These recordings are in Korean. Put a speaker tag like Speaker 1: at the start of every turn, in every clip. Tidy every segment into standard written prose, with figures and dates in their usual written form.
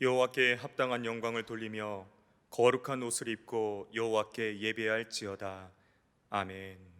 Speaker 1: 여호와께 합당한 영광을 돌리며 거룩한 옷을 입고 여호와께 예배할지어다. 아멘.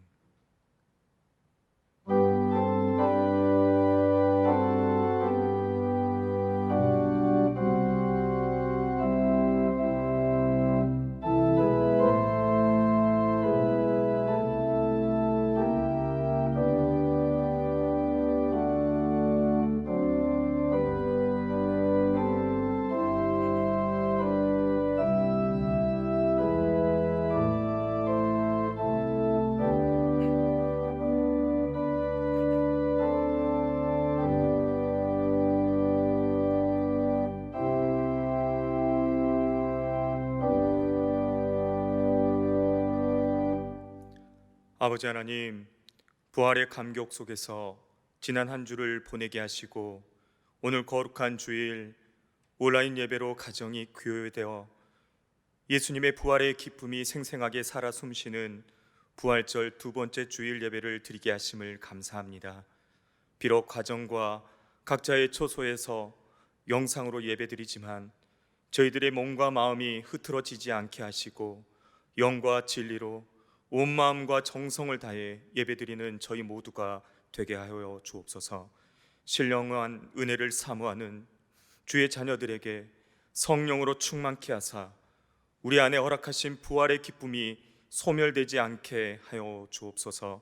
Speaker 1: 아버지 하나님, 부활의 감격 속에서 지난 한 주를 보내게 하시고 오늘 거룩한 주일 온라인 예배로 가정이 교회되어 예수님의 부활의 기쁨이 생생하게 살아 숨쉬는 부활절 두 번째 주일 예배를 드리게 하심을 감사합니다. 비록 가정과 각자의 처소에서 영상으로 예배드리지만 저희들의 몸과 마음이 흐트러지지 않게 하시고 영과 진리로 온 마음과 정성을 다해 예배드리는 저희 모두가 되게 하여 주옵소서. 신령한 은혜를 사모하는 주의 자녀들에게 성령으로 충만케 하사 우리 안에 허락하신 부활의 기쁨이 소멸되지 않게 하여 주옵소서.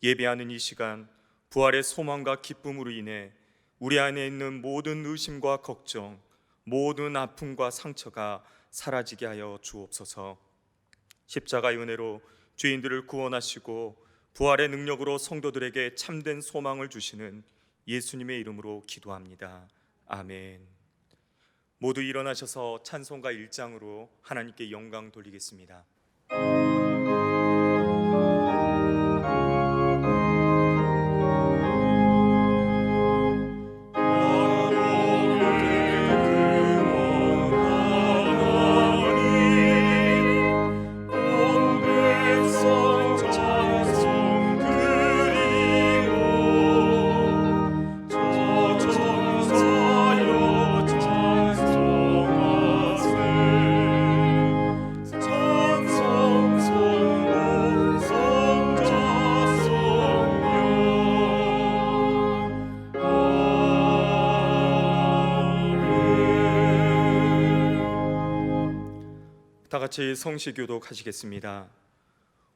Speaker 1: 예배하는 이 시간 부활의 소망과 기쁨으로 인해 우리 안에 있는 모든 의심과 걱정, 모든 아픔과 상처가 사라지게 하여 주옵소서. 십자가의 은혜로 죄인들을 구원하시고 부활의 능력으로 성도들에게 참된 소망을 주시는 예수님의 이름으로 기도합니다. 아멘. 모두 일어나셔서 찬송가 1장으로 하나님께 영광 돌리겠습니다. 다 같이 성시교도 하시겠습니다.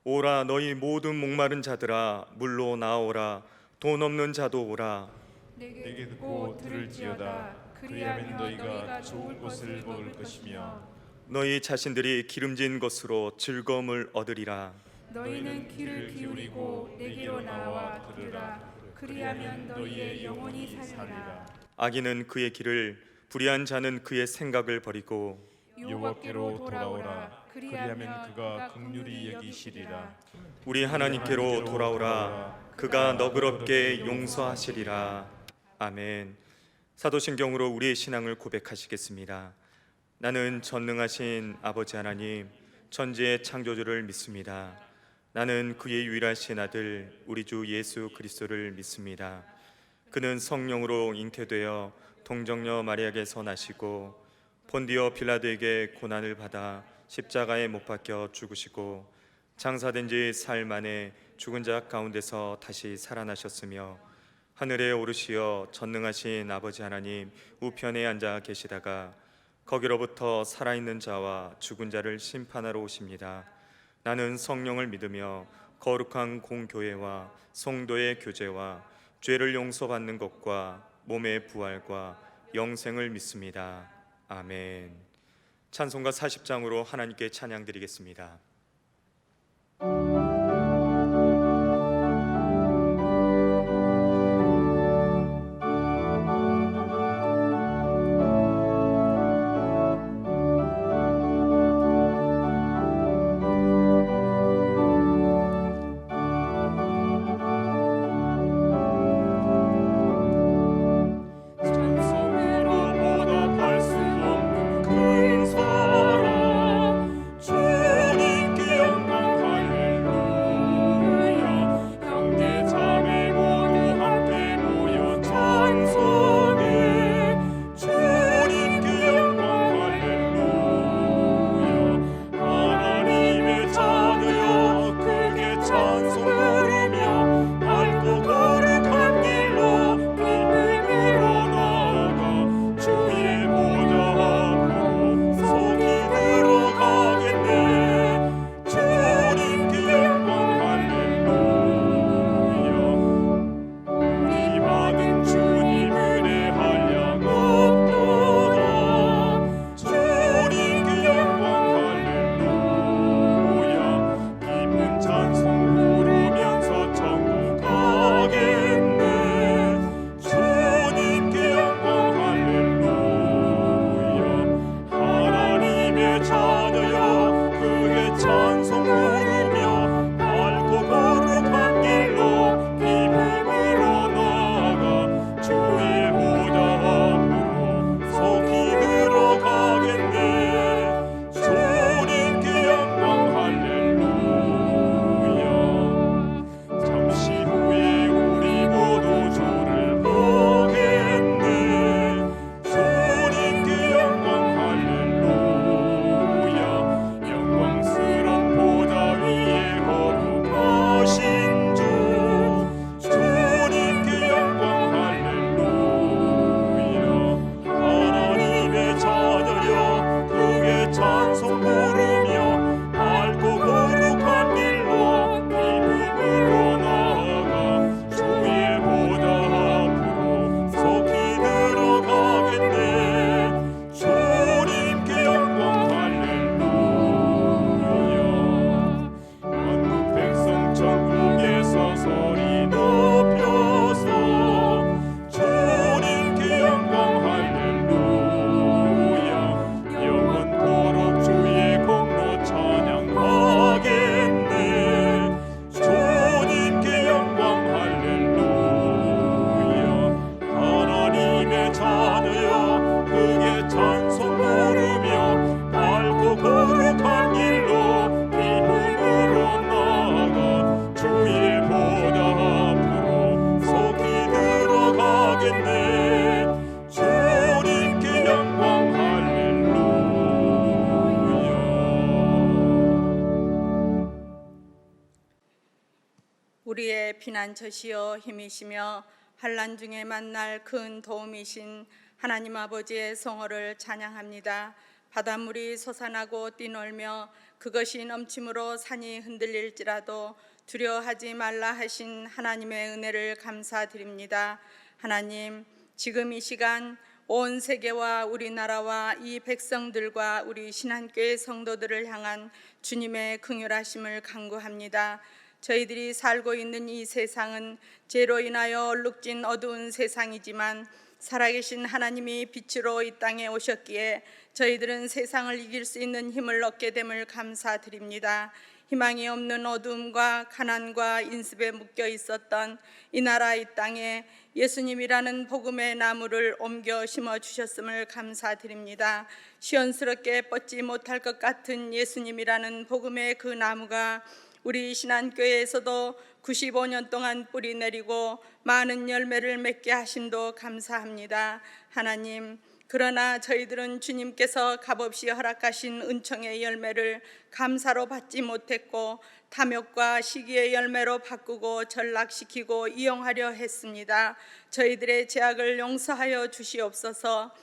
Speaker 1: 오라 너희 모든 목마른 자들아 물로 나오라. 돈 없는 자도 오라.
Speaker 2: 내게 듣고 들을지어다. 그리하면 너희가 좋은 것을 먹을 것이며
Speaker 1: 너희 자신들이 기름진 것으로 즐거움을 얻으리라.
Speaker 2: 너희는 귀를 기울이고 내게로 나와 들으라. 그리하면 너희의 영혼이 살리라.
Speaker 1: 악인은 그의 길을, 불의한 자는 그의 생각을 버리고
Speaker 2: 여호와께로 돌아오라. 그리하면 그가 긍휼히 여기시리라.
Speaker 1: 우리 하나님께로 돌아오라. 그가 너그럽게 용서하시리라. 아멘. 사도신경으로 우리의 신앙을 고백하시겠습니다. 나는 전능하신 아버지 하나님, 천지의 창조주를 믿습니다. 나는 그의 유일하신 아들 우리 주 예수 그리스도를 믿습니다. 그는 성령으로 잉태되어 동정녀 마리아에게서 나시고 본디오 빌라도에게 고난을 받아 십자가에 못 박혀 죽으시고 장사된 지 사흘 만에 죽은 자 가운데서 다시 살아나셨으며 하늘에 오르시어 전능하신 아버지 하나님 우편에 앉아 계시다가 거기로부터 살아있는 자와 죽은 자를 심판하러 오십니다. 나는 성령을 믿으며 거룩한 공교회와 성도의 교제와 죄를 용서받는 것과 몸의 부활과 영생을 믿습니다. 아멘. 찬송가 40장으로 하나님께 찬양 드리겠습니다.
Speaker 2: 주님께 영광 할렐루야.
Speaker 3: 우리의 피난처시여 힘이시며 환난 중에 만날 큰 도움이신 하나님 아버지의 성호를 찬양합니다. 바닷물이 솟아나고 뛰놀며 그것이 넘침으로 산이 흔들릴지라도 두려워하지 말라 하신 하나님의 은혜를 감사드립니다. 하나님, 지금 이 시간 온 세계와 우리나라와 이 백성들과 우리 신한교회 성도들을 향한 주님의 긍휼하심을 간구합니다. 저희들이 살고 있는 이 세상은 죄로 인하여 얼룩진 어두운 세상이지만 살아계신 하나님이 빛으로 이 땅에 오셨기에 저희들은 세상을 이길 수 있는 힘을 얻게 됨을 감사드립니다. 희망이 없는 어두움과 가난과 인습에 묶여 있었던 이 나라 이 땅에 예수님이라는 복음의 나무를 옮겨 심어 주셨음을 감사드립니다. 시원스럽게 뻗지 못할 것 같은 예수님이라는 복음의 그 나무가 우리 신한교회에서도 95년 동안 뿌리 내리고 많은 열매를 맺게 하심도 감사합니다. 하나님, 그러나 저희들은 주님께서 값없이 허락하신 은총의 열매를 감사로 받지 못했고 탐욕과 시기의 열매로 바꾸고 전락시키고 이용하려 했습니다. 저희들의 죄악을 용서하여 주시옵소서.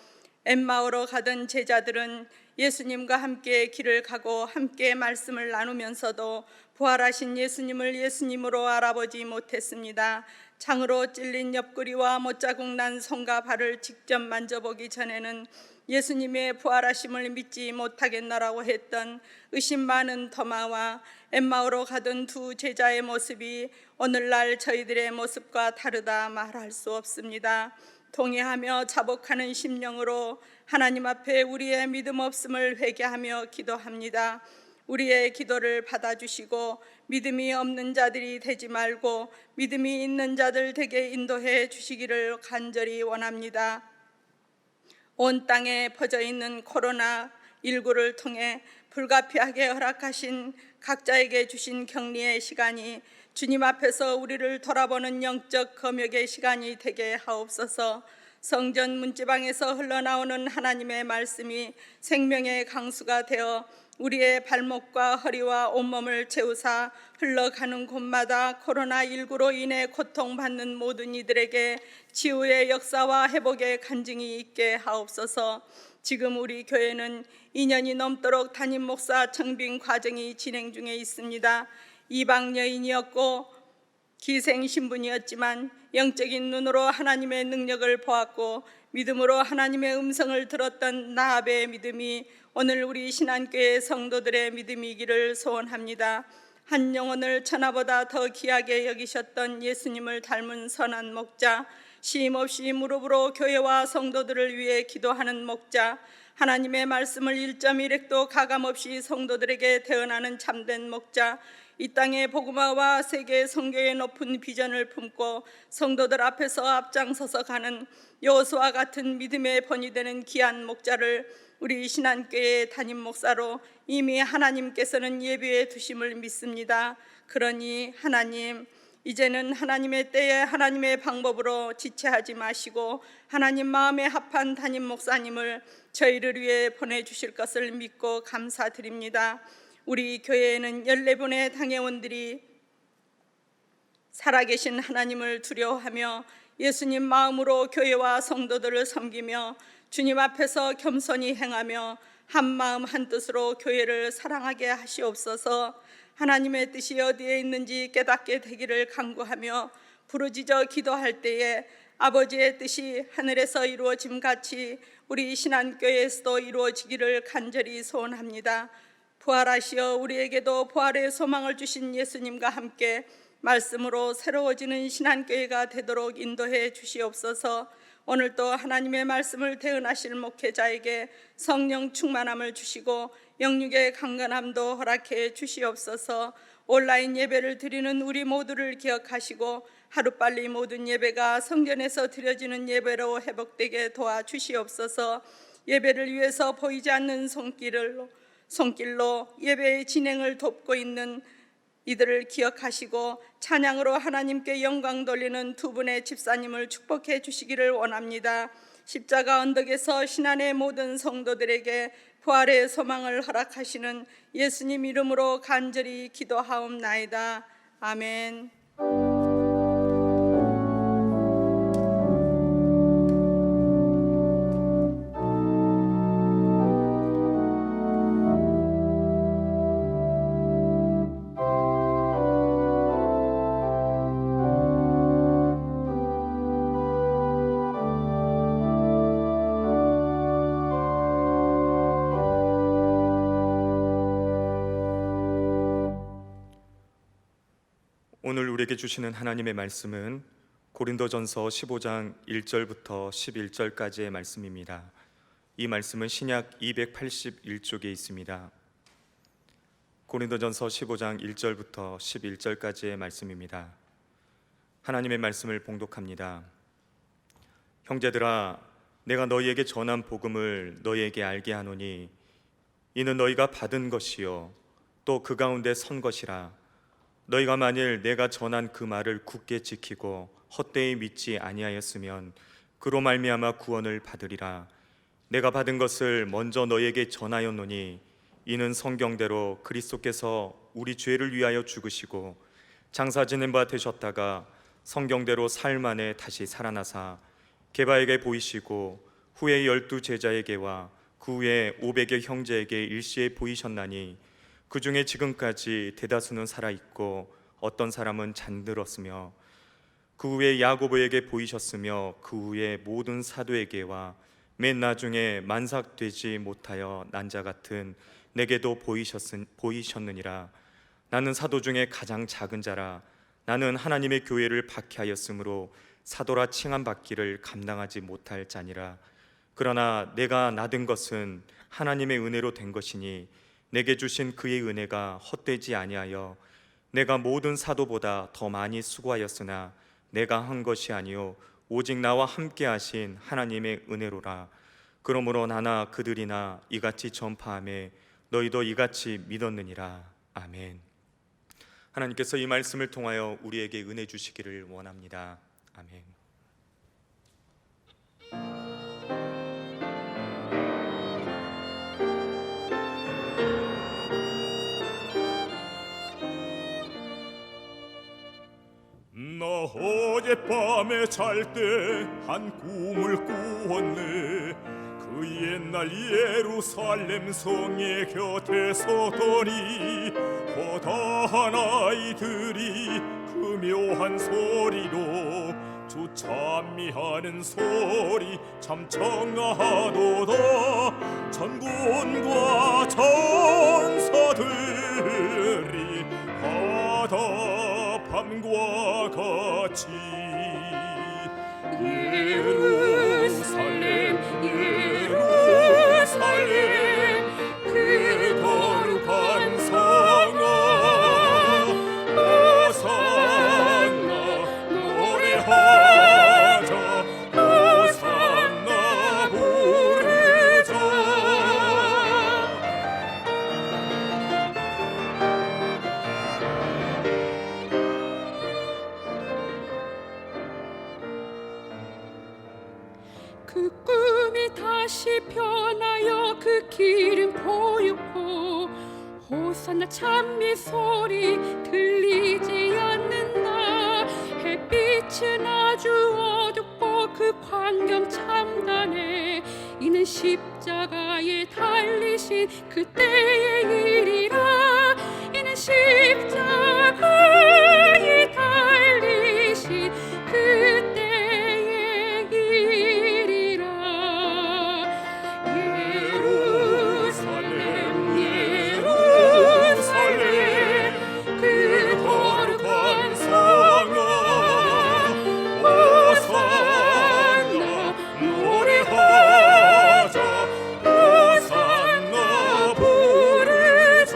Speaker 3: 엠마오로 가던 제자들은 예수님과 함께 길을 가고 함께 말씀을 나누면서도 부활하신 예수님을 예수님으로 알아보지 못했습니다. 창으로 찔린 옆구리와 못자국 난 손과 발을 직접 만져보기 전에는 예수님의 부활하심을 믿지 못하겠노라고 했던 의심 많은 토마와 엠마오로 가던 두 제자의 모습이 오늘날 저희들의 모습과 다르다 말할 수 없습니다. 동의하며 자복하는 심령으로 하나님 앞에 우리의 믿음 없음을 회개하며 기도합니다. 우리의 기도를 받아주시고 믿음이 없는 자들이 되지 말고 믿음이 있는 자들 되게 인도해 주시기를 간절히 원합니다. 온 땅에 퍼져 있는 코로나19를 통해 불가피하게 허락하신 각자에게 주신 격리의 시간이 주님 앞에서 우리를 돌아보는 영적 검역의 시간이 되게 하옵소서. 성전 문지방에서 흘러나오는 하나님의 말씀이 생명의 강수가 되어 우리의 발목과 허리와 온몸을 채우사 흘러가는 곳마다 코로나19로 인해 고통받는 모든 이들에게 치유의 역사와 회복의 간증이 있게 하옵소서. 지금 우리 교회는 2년이 넘도록 담임 목사 청빙 과정이 진행 중에 있습니다. 이방 여인이었고 기생 신분이었지만 영적인 눈으로 하나님의 능력을 보았고 믿음으로 하나님의 음성을 들었던 나합의 믿음이 오늘 우리 신한교회 성도들의 믿음이기를 소원합니다. 한 영혼을 천하보다 더 귀하게 여기셨던 예수님을 닮은 선한 목자, 쉼없이 무릎으로 교회와 성도들을 위해 기도하는 목자, 하나님의 말씀을 1.1획도 가감없이 성도들에게 대언하는 참된 목자, 이 땅의 복음화와 세계 선교의 높은 비전을 품고 성도들 앞에서 앞장서서 가는 여호수아 같은 믿음의 본이 되는 귀한 목자를 우리 신한교회의 담임 목사로 이미 하나님께서는 예비해 두심을 믿습니다. 그러니 하나님, 이제는 하나님의 때에 하나님의 방법으로 지체하지 마시고 하나님 마음에 합한 담임 목사님을 저희를 위해 보내주실 것을 믿고 감사드립니다. 우리 교회에는 14분의 당회원들이 살아계신 하나님을 두려워하며 예수님 마음으로 교회와 성도들을 섬기며 주님 앞에서 겸손히 행하며 한 마음 한 뜻으로 교회를 사랑하게 하시옵소서. 하나님의 뜻이 어디에 있는지 깨닫게 되기를 간구하며 부르짖어 기도할 때에 아버지의 뜻이 하늘에서 이루어짐 같이 우리 신한교회에서도 이루어지기를 간절히 소원합니다. 부활하시어 우리에게도 부활의 소망을 주신 예수님과 함께 말씀으로 새로워지는 신한교회가 되도록 인도해 주시옵소서. 오늘도 하나님의 말씀을 대언하실 목회자에게 성령 충만함을 주시고 영육의 강건함도 허락해 주시옵소서. 온라인 예배를 드리는 우리 모두를 기억하시고 하루빨리 모든 예배가 성전에서 드려지는 예배로 회복되게 도와주시옵소서. 예배를 위해서 보이지 않는 손길로 예배의 진행을 돕고 있는 이들을 기억하시고 찬양으로 하나님께 영광 돌리는 두 분의 집사님을 축복해 주시기를 원합니다. 십자가 언덕에서 신안의 모든 성도들에게 부활의 소망을 허락하시는 예수님 이름으로 간절히 기도하옵나이다. 아멘.
Speaker 1: 오늘 우리에게 주시는 하나님의 말씀은 고린도전서 15장 1절부터 11절까지의 말씀입니다. 이 말씀은 신약 281쪽에 있습니다. 고린도전서 15장 1절부터 11절까지의 말씀입니다. 하나님의 말씀을 봉독합니다. 형제들아, 내가 너희에게 전한 복음을 너희에게 알게 하노니 이는 너희가 받은 것이요 또 그 가운데 선 것이라. 너희가 만일 내가 전한 그 말을 굳게 지키고 헛되이 믿지 아니하였으면 그로 말미암아 구원을 받으리라. 내가 받은 것을 먼저 너희에게 전하였노니 이는 성경대로 그리스도께서 우리 죄를 위하여 죽으시고 장사 지낸 바 되셨다가 성경대로 사흘 만에 다시 살아나사 게바에게 보이시고 후에 12 제자에게와 그 후에 500의 형제에게 일시에 보이셨나니 그 중에 지금까지 대다수는 살아있고 어떤 사람은 잠들었으며 그 후에 야고보에게 보이셨으며 그 후에 모든 사도에게와 맨 나중에 만삭되지 못하여 난 자 같은 내게도 보이셨느니라. 나는 사도 중에 가장 작은 자라. 나는 하나님의 교회를 박해하였으므로 사도라 칭함받기를 감당하지 못할 자니라. 그러나 내가 나든 것은 하나님의 은혜로 된 것이니 내게 주신 그의 은혜가 헛되지 아니하여 내가 모든 사도보다 더 많이 수고하였으나 내가 한 것이 아니요 오직 나와 함께 하신 하나님의 은혜로라. 그러므로 나나 그들이나 이같이 전파하며 너희도 이같이 믿었느니라. 아멘. 하나님께서 이 말씀을 통하여 우리에게 은혜 주시기를 원합니다. 아멘.
Speaker 2: 나 어젯밤에 잘 때 한 꿈을 꾸었네. 그 옛날 예루살렘 성의 곁에 서더니 허다한 아이들이 그 묘한 소리로 주 찬미하는 소리 참 청아하도다. 천군과 천사들이 바다 밤과 같이 예루살렘 예루살렘 그 거룩한 성아 호산나 노래하자 호산나 부르자.
Speaker 4: 그 꿈이 다시 변하여 그 길은 보였고 호산나 찬미 소리 들리지 않는다. 햇빛은 아주 어둡고 그 광경 참다네. 이는 십자가에 달리신 그때의 일이라. 이는 십자가에 달리신 그때의
Speaker 2: 예루살렘 예루살렘 그 거룩한 성아 호산나 노래하자 호산나 부르자.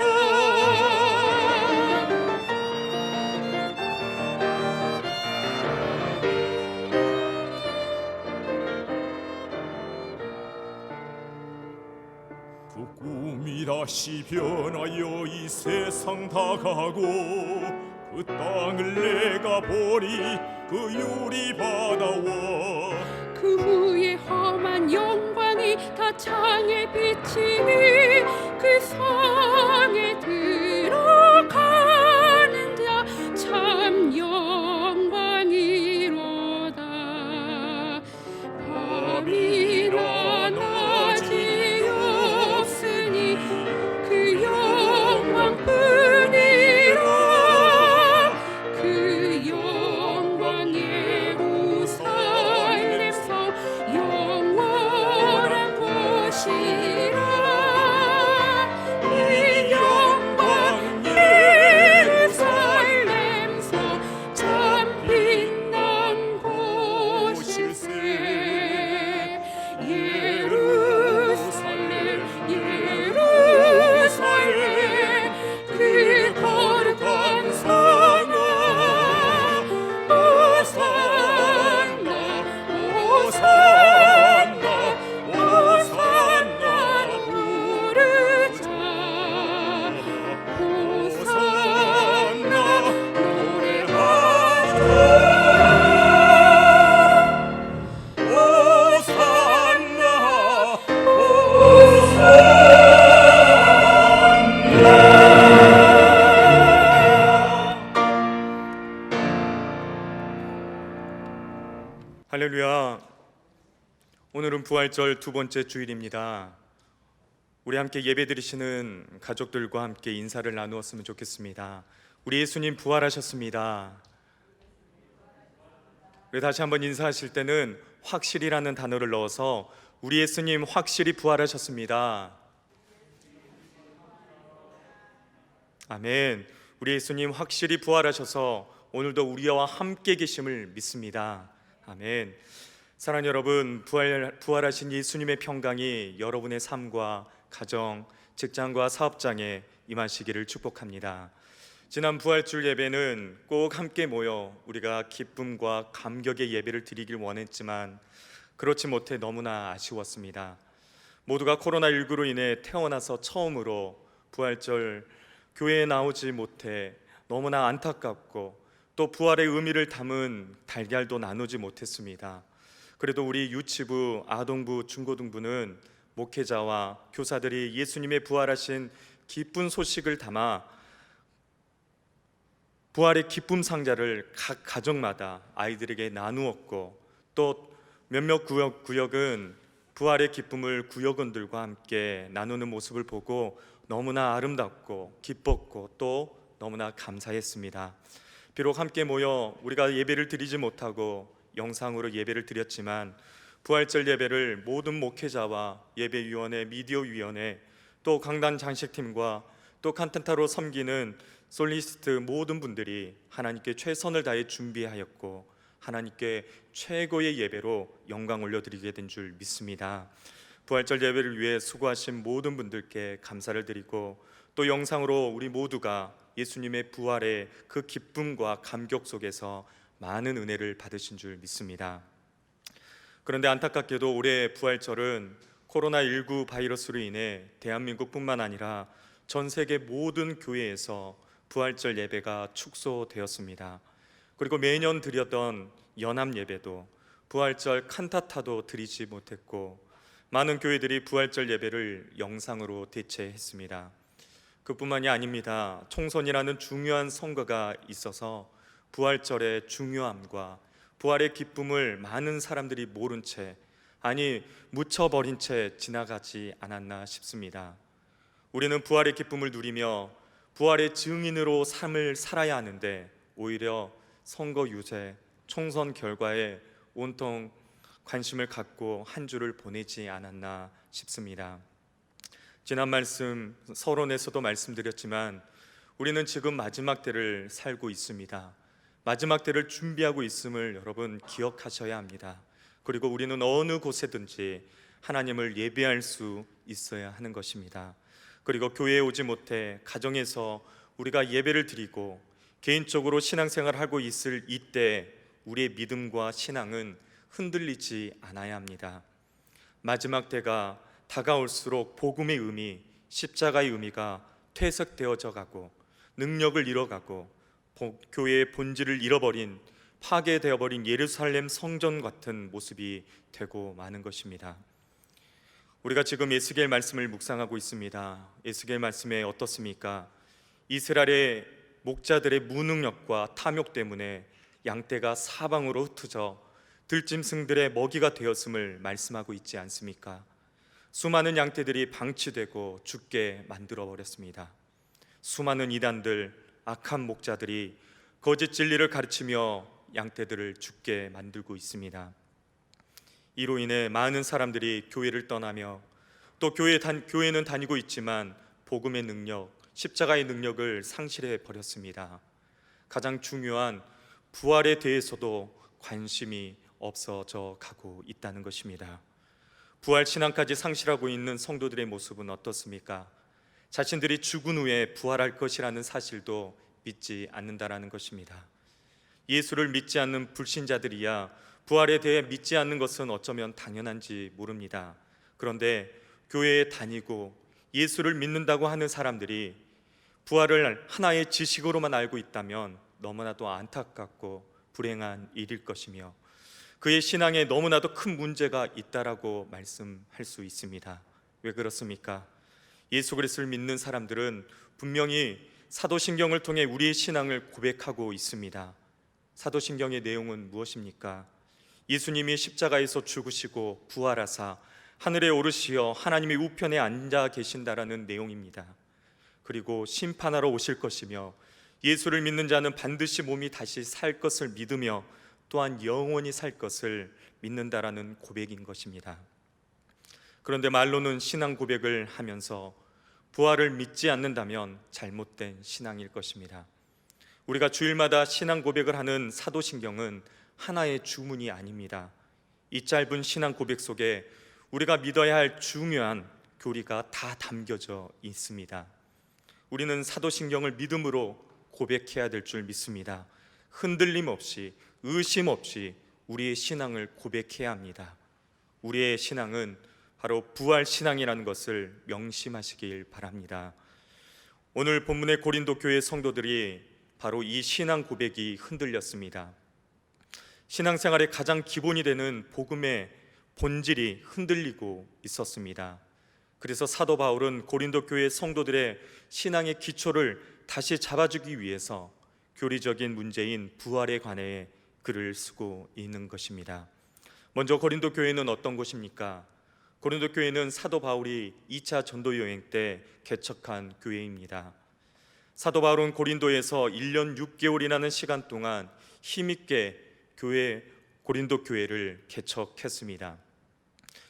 Speaker 2: 그 꿈이 다시 변하여 이 세상 다가고 그 땅을 내가 보니 그 유리 바다와
Speaker 4: 그 후에 험한 영광이 다 창에 비치니 그 성에 들어가는 자 참 영광이로다. 밤이라 낮이 없으니 그 영광뿐이라. 그 영광 예루살렘서 영원한 곳이라. 이 영광
Speaker 1: 할렐루야. 오늘은 부활절 두 번째 주일입니다. 우리 함께 예배드리시는 가족들과 함께 인사를 나누었으면 좋겠습니다. 우리 예수님 부활하셨습니다. 우리 다시 한번 인사하실 때는 확실히라는 단어를 넣어서 우리 예수님 확실히 부활하셨습니다. 아멘. 우리 예수님 확실히 부활하셔서 오늘도 우리와 함께 계심을 믿습니다. 아멘. 사랑하는 여러분, 부활하신 예수님의 평강이 여러분의 삶과 가정, 직장과 사업장에 임하시기를 축복합니다. 지난 부활절 예배는 꼭 함께 모여 우리가 기쁨과 감격의 예배를 드리길 원했지만 그렇지 못해 너무나 아쉬웠습니다. 모두가 코로나19로 인해 태어나서 처음으로 부활절 교회에 나오지 못해 너무나 안타깝고 또 부활의 의미를 담은 달걀도 나누지 못했습니다. 그래도 우리 유치부, 아동부, 중고등부는 목회자와 교사들이 예수님의 부활하신 기쁜 소식을 담아 부활의 기쁨 상자를 각 가정마다 아이들에게 나누었고 또 몇몇 구역은 부활의 기쁨을 구역원들과 함께 나누는 모습을 보고 너무나 아름답고 기뻤고 또 너무나 감사했습니다. 비록 함께 모여 우리가 예배를 드리지 못하고 영상으로 예배를 드렸지만 부활절 예배를 모든 목회자와 예배위원회, 미디어위원회, 또 강단 장식팀과 또 칸텐타로 섬기는 솔리스트 모든 분들이 하나님께 최선을 다해 준비하였고 하나님께 최고의 예배로 영광 올려드리게 된 줄 믿습니다. 부활절 예배를 위해 수고하신 모든 분들께 감사를 드리고 또 영상으로 우리 모두가 예수님의 부활의 그 기쁨과 감격 속에서 많은 은혜를 받으신 줄 믿습니다. 그런데 안타깝게도 올해 부활절은 코로나19 바이러스로 인해 대한민국뿐만 아니라 전 세계 모든 교회에서 부활절 예배가 축소되었습니다. 그리고 매년 드렸던 연합 예배도 부활절 칸타타도 드리지 못했고 많은 교회들이 부활절 예배를 영상으로 대체했습니다. 그뿐만이 아닙니다. 총선이라는 중요한 선거가 있어서 부활절의 중요함과 부활의 기쁨을 많은 사람들이 모른 채, 아니 묻혀버린 채 지나가지 않았나 싶습니다. 우리는 부활의 기쁨을 누리며 부활의 증인으로 삶을 살아야 하는데 오히려 선거 유세, 총선 결과에 온통 관심을 갖고 한 주를 보내지 않았나 싶습니다. 지난 말씀 서론에서도 말씀드렸지만 우리는 지금 마지막 때를 살고 있습니다. 마지막 때를 준비하고 있음을 여러분 기억하셔야 합니다. 그리고 우리는 어느 곳에든지 하나님을 예배할 수 있어야 하는 것입니다. 그리고 교회에 오지 못해 가정에서 우리가 예배를 드리고 개인적으로 신앙생활을 하고 있을 이때 우리의 믿음과 신앙은 흔들리지 않아야 합니다. 마지막 때가 다가올수록 복음의 의미, 십자가의 의미가 퇴색되어져 가고 능력을 잃어가고 교회의 본질을 잃어버린 파괴되어버린 예루살렘 성전 같은 모습이 되고 마는 것입니다. 우리가 지금 에스겔 말씀을 묵상하고 있습니다. 에스겔 말씀에 어떻습니까? 이스라엘의 목자들의 무능력과 탐욕 때문에 양떼가 사방으로 흩어져 들짐승들의 먹이가 되었음을 말씀하고 있지 않습니까? 수많은 양떼들이 방치되고 죽게 만들어 버렸습니다. 수많은 이단들, 악한 목자들이 거짓 진리를 가르치며 양떼들을 죽게 만들고 있습니다. 이로 인해 많은 사람들이 교회를 떠나며 또 교회는 다니고 있지만 복음의 능력, 십자가의 능력을 상실해 버렸습니다. 가장 중요한 부활에 대해서도 관심이 없어져 가고 있다는 것입니다. 부활 신앙까지 상실하고 있는 성도들의 모습은 어떻습니까? 자신들이 죽은 후에 부활할 것이라는 사실도 믿지 않는다라는 것입니다. 예수를 믿지 않는 불신자들이야 부활에 대해 믿지 않는 것은 어쩌면 당연한지 모릅니다. 그런데 교회에 다니고 예수를 믿는다고 하는 사람들이 부활을 하나의 지식으로만 알고 있다면 너무나도 안타깝고 불행한 일일 것이며 그의 신앙에 너무나도 큰 문제가 있다라고 말씀할 수 있습니다. 왜 그렇습니까? 예수 그리스도를 믿는 사람들은 분명히 사도신경을 통해 우리의 신앙을 고백하고 있습니다. 사도신경의 내용은 무엇입니까? 예수님이 십자가에서 죽으시고 부활하사 하늘에 오르시어 하나님의 우편에 앉아 계신다라는 내용입니다. 그리고 심판하러 오실 것이며 예수를 믿는 자는 반드시 몸이 다시 살 것을 믿으며 또한 영원히 살 것을 믿는다라는 고백인 것입니다. 그런데 말로는 신앙 고백을 하면서 부활을 믿지 않는다면 잘못된 신앙일 것입니다. 우리가 주일마다 신앙 고백을 하는 사도신경은 하나의 주문이 아닙니다. 이 짧은 신앙 고백 속에 우리가 믿어야 할 중요한 교리가 다 담겨져 있습니다. 우리는 사도신경을 믿음으로 고백해야 될 줄 믿습니다. 흔들림 없이, 의심 없이 우리의 신앙을 고백해야 합니다. 우리의 신앙은 바로 부활 신앙이라는 것을 명심하시길 바랍니다. 오늘 본문의 고린도 교회 성도들이 바로 이 신앙 고백이 흔들렸습니다. 신앙생활의 가장 기본이 되는 복음의 본질이 흔들리고 있었습니다. 그래서 사도 바울은 고린도 교회 성도들의 신앙의 기초를 다시 잡아주기 위해서 교리적인 문제인 부활에 관해 글을 쓰고 있는 것입니다. 먼저 고린도 교회는 어떤 곳입니까? 고린도 교회는 사도 바울이 2차 전도 여행 때 개척한 교회입니다. 사도 바울은 고린도에서 1년 6개월이라는 시간 동안 힘있게 고린도 교회를 개척했습니다.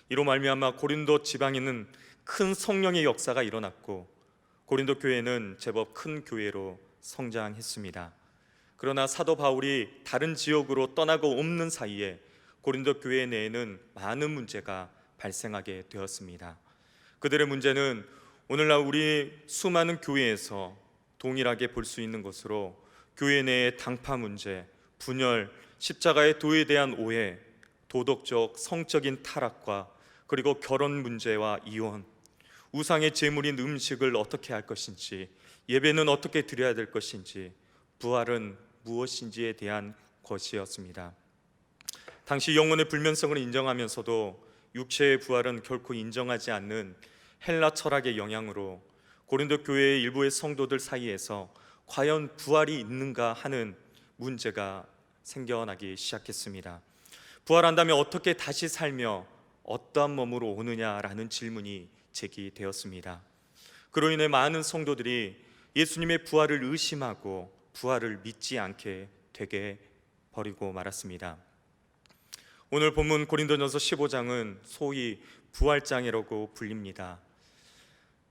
Speaker 1: 이로 말미암아 고린도 지방에는 큰 성령의 역사가 일어났고 고린도 교회는 제법 큰 교회로 성장했습니다. 그러나 사도 바울이 다른 지역으로 떠나고 없는 사이에 고린도 교회 내에는 많은 문제가 발생하게 되었습니다. 그들의 문제는 오늘날 우리 수많은 교회에서 동일하게 볼 수 있는 것으로 교회 내의 당파 문제, 분열, 십자가의 도에 대한 오해, 도덕적, 성적인 타락과 그리고 결혼 문제와 이혼, 우상의 제물인 음식을 어떻게 할 것인지, 예배는 어떻게 드려야 될 것인지, 부활은 무엇인지에 대한 것이었습니다. 당시 영혼의 불면성을 인정하면서도 육체의 부활은 결코 인정하지 않는 헬라 철학의 영향으로 고린도 교회의 일부의 성도들 사이에서 과연 부활이 있는가 하는 문제가 생겨나기 시작했습니다. 부활한다면 어떻게 다시 살며 어떠한 몸으로 오느냐라는 질문이 제기되었습니다. 그로 인해 많은 성도들이 예수님의 부활을 의심하고 부활을 믿지 않게 되게 버리고 말았습니다. 오늘 본문 고린도전서 15장은 소위 부활장이라고 불립니다.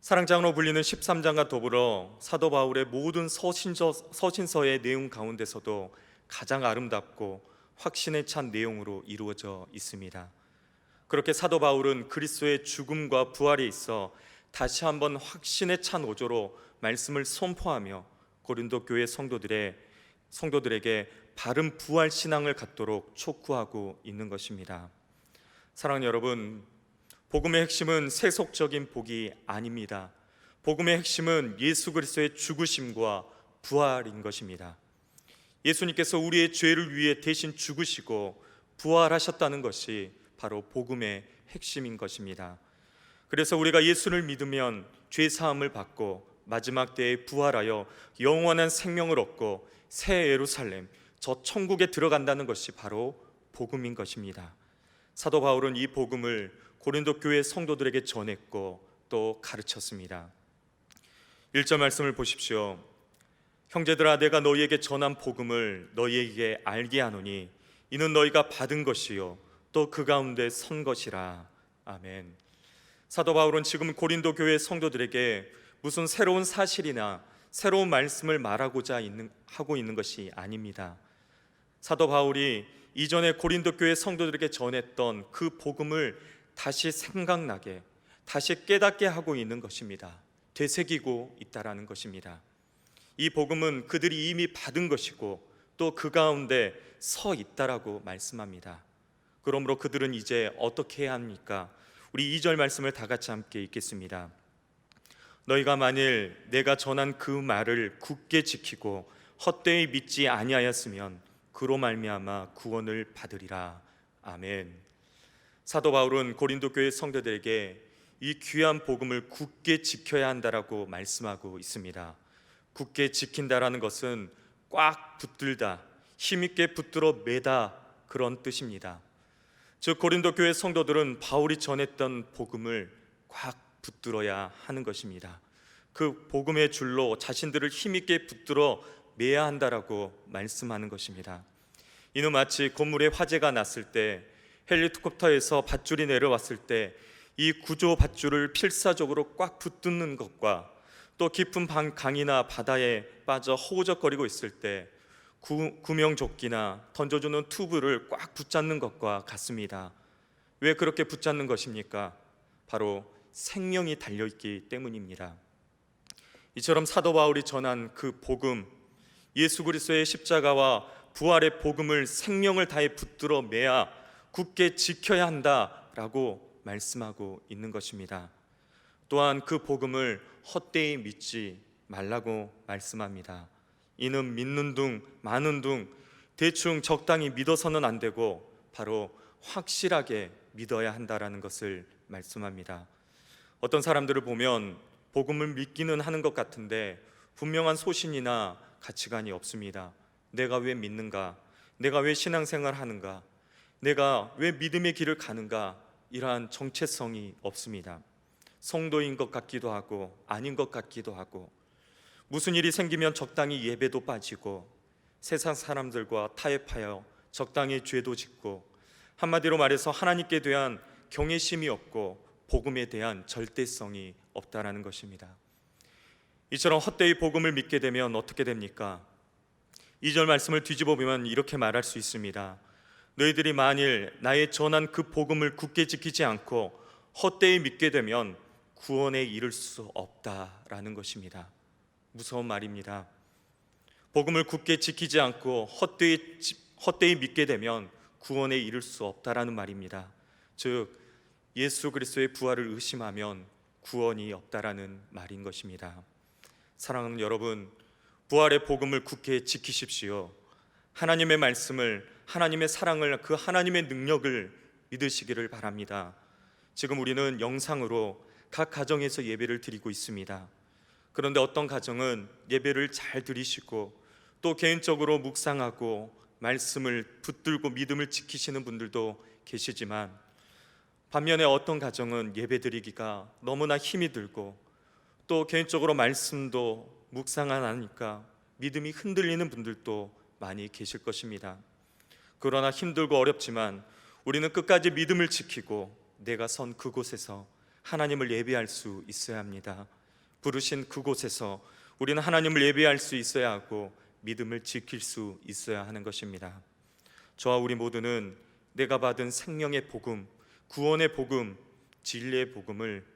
Speaker 1: 사랑장으로 불리는 13장과 더불어 사도 바울의 모든 서신서의 내용 가운데서도 가장 아름답고 확신에 찬 내용으로 이루어져 있습니다. 그렇게 사도 바울은 그리스도의 죽음과 부활에 있어 다시 한번 확신에 찬 어조로 말씀을 선포하며 고린도 교회 성도들에게 바른 부활 신앙을 갖도록 촉구하고 있는 것입니다. 사랑하는 여러분, 복음의 핵심은 세속적인 복이 아닙니다. 복음의 핵심은 예수 그리스도의 죽으심과 부활인 것입니다. 예수님께서 우리의 죄를 위해 대신 죽으시고 부활하셨다는 것이 바로 복음의 핵심인 것입니다. 그래서 우리가 예수를 믿으면 죄 사함을 받고 마지막 때에 부활하여 영원한 생명을 얻고 새 예루살렘, 저 천국에 들어간다는 것이 바로 복음인 것입니다. 사도 바울은 이 복음을 고린도 교회 성도들에게 전했고 또 가르쳤습니다. 1절 말씀을 보십시오. 형제들아, 내가 너희에게 전한 복음을 너희에게 알게 하노니 이는 너희가 받은 것이요 또 그 가운데 선 것이라. 아멘. 사도 바울은 지금 고린도 교회 성도들에게 무슨 새로운 사실이나 새로운 말씀을 말하고자 하고 있는 것이 아닙니다. 사도 바울이 이전에 고린도 교회 성도들에게 전했던 그 복음을 다시 생각나게, 다시 깨닫게 하고 있는 것입니다. 되새기고 있다라는 것입니다. 이 복음은 그들이 이미 받은 것이고 또 그 가운데 서 있다라고 말씀합니다. 그러므로 그들은 이제 어떻게 해야 합니까? 우리 2절 말씀을 다 같이 함께 읽겠습니다. 너희가 만일 내가 전한 그 말을 굳게 지키고 헛되이 믿지 아니하였으면 그로 말미암아 구원을 받으리라. 아멘. 사도 바울은 고린도 교회 성도들에게 이 귀한 복음을 굳게 지켜야 한다라고 말씀하고 있습니다. 굳게 지킨다라는 것은 꽉 붙들다, 힘있게 붙들어 매다, 그런 뜻입니다. 즉 고린도 교회 성도들은 바울이 전했던 복음을 꽉 붙들어야 하는 것입니다. 그 복음의 줄로 자신들을 힘있게 붙들어 매야 한다라고 말씀하는 것입니다. 이는 마치 건물에 화재가 났을 때 헬리콥터에서 밧줄이 내려왔을 때 이 구조 밧줄을 필사적으로 꽉 붙드는 것과 또 깊은 강이나 바다에 빠져 허우적거리고 있을 때 구명조끼나 던져주는 튜브를 꽉 붙잡는 것과 같습니다. 왜 그렇게 붙잡는 것입니까? 바로 생명이 달려있기 때문입니다. 이처럼 사도 바울이 전한 그 복음, 예수 그리스도의 십자가와 부활의 복음을 생명을 다해 붙들어 매야 굳게 지켜야 한다라고 말씀하고 있는 것입니다. 또한 그 복음을 헛되이 믿지 말라고 말씀합니다. 이는 믿는 둥 마는 둥 대충 적당히 믿어서는 안 되고 바로 확실하게 믿어야 한다라는 것을 말씀합니다. 어떤 사람들을 보면 복음을 믿기는 하는 것 같은데 분명한 소신이나 가치관이 없습니다. 내가 왜 믿는가? 내가 왜 신앙생활을 하는가? 내가 왜 믿음의 길을 가는가? 이러한 정체성이 없습니다. 성도인 것 같기도 하고 아닌 것 같기도 하고 무슨 일이 생기면 적당히 예배도 빠지고 세상 사람들과 타협하여 적당히 죄도 짓고 한마디로 말해서 하나님께 대한 경외심이 없고 복음에 대한 절대성이 없다라는 것입니다. 이처럼 헛되이 복음을 믿게 되면 어떻게 됩니까? 2절 말씀을 뒤집어 보면 이렇게 말할 수 있습니다. 너희들이 만일 나의 전한 그 복음을 굳게 지키지 않고 헛되이 믿게 되면 구원에 이를 수 없다라는 것입니다. 무서운 말입니다. 복음을 굳게 지키지 않고 헛되이 믿게 되면 구원에 이를 수 없다라는 말입니다. 즉 예수 그리스도의 부활을 의심하면 구원이 없다라는 말인 것입니다. 사랑하는 여러분, 부활의 복음을 굳게 지키십시오. 하나님의 말씀을, 하나님의 사랑을, 그 하나님의 능력을 믿으시기를 바랍니다. 지금 우리는 영상으로 각 가정에서 예배를 드리고 있습니다. 그런데 어떤 가정은 예배를 잘 드리시고 또 개인적으로 묵상하고 말씀을 붙들고 믿음을 지키시는 분들도 계시지만 반면에 어떤 가정은 예배 드리기가 너무나 힘이 들고 또 개인적으로 말씀도 묵상 안 하니까 믿음이 흔들리는 분들도 많이 계실 것입니다. 그러나 힘들고 어렵지만 우리는 끝까지 믿음을 지키고 내가 선 그곳에서 하나님을 예배할 수 있어야 합니다. 부르신 그곳에서 우리는 하나님을 예배할 수 있어야 하고 믿음을 지킬 수 있어야 하는 것입니다. 저와 우리 모두는 내가 받은 생명의 복음, 구원의 복음, 진리의 복음을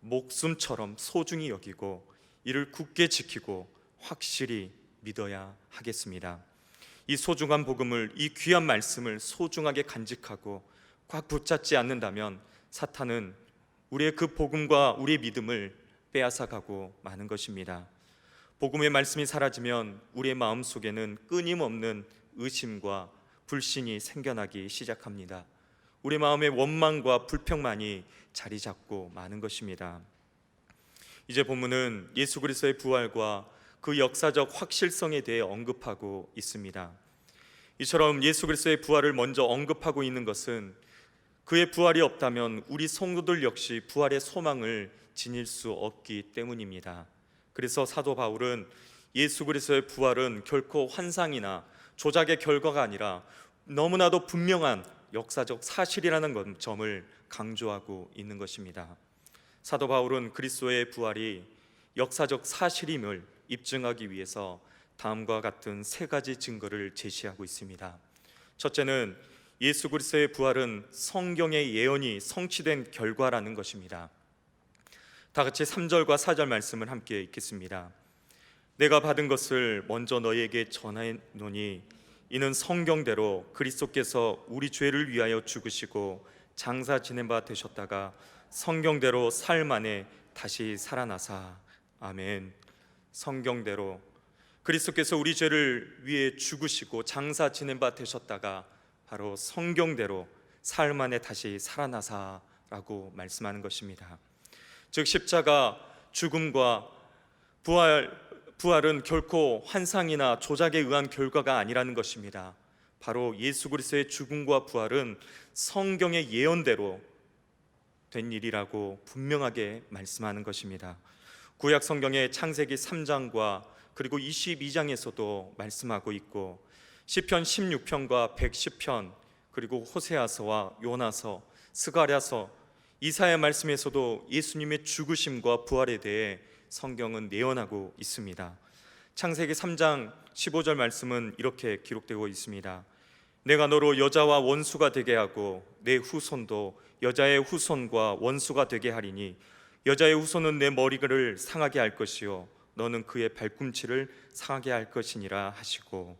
Speaker 1: 목숨처럼 소중히 여기고 이를 굳게 지키고 확실히 믿어야 하겠습니다. 이 소중한 복음을, 이 귀한 말씀을 소중하게 간직하고 꽉 붙잡지 않는다면 사탄은 우리의 그 복음과 우리의 믿음을 빼앗아가고 마는 것입니다. 복음의 말씀이 사라지면 우리의 마음속에는 끊임없는 의심과 불신이 생겨나기 시작합니다. 우리 마음의 원망과 불평만이 자리 잡고 마는 것입니다. 이제 본문은 예수 그리스도의 부활과 그 역사적 확실성에 대해 언급하고 있습니다. 이처럼 예수 그리스도의 부활을 먼저 언급하고 있는 것은 그의 부활이 없다면 우리 성도들 역시 부활의 소망을 지닐 수 없기 때문입니다. 그래서 사도 바울은 예수 그리스도의 부활은 결코 환상이나 조작의 결과가 아니라 너무나도 분명한 역사적 사실이라는 점을 강조하고 있는 것입니다. 사도 바울은 그리스도의 부활이 역사적 사실임을 입증하기 위해서 다음과 같은 세 가지 증거를 제시하고 있습니다. 첫째는 예수 그리스도의 부활은 성경의 예언이 성취된 결과라는 것입니다. 다 같이 3절과 4절 말씀을 함께 읽겠습니다. 내가 받은 것을 먼저 너희에게 전하노니 이는 성경대로 그리스도께서 우리 죄를 위하여 죽으시고 장사 지낸 바 되셨다가 성경대로 사흘 만에 다시 살아나사. 아멘. 성경대로 그리스도께서 우리 죄를 위해 죽으시고 장사 지낸 바 되셨다가 바로 성경대로 사흘 만에 다시 살아나사라고 말씀하는 것입니다. 즉 십자가 죽음과 부활은 결코 환상이나 조작에 의한 결과가 아니라는 것입니다. 바로 예수 그리스도의 죽음과 부활은 성경의 예언대로 된 일이라고 분명하게 말씀하는 것입니다. 구약 성경의 창세기 3장과 그리고 22장에서도 말씀하고 있고, 시편 16편과 110편, 그리고 호세아서와 요나서, 스가랴서, 이사야 말씀에서도 예수님의 죽으심과 부활에 대해 성경은 예언하고 있습니다. 창세기 3장 15절 말씀은 이렇게 기록되고 있습니다. 내가 너로 여자와 원수가 되게 하고 내 후손도 여자의 후손과 원수가 되게 하리니 여자의 후손은 내 머리를 상하게 할 것이요 너는 그의 발꿈치를 상하게 할 것이니라 하시고,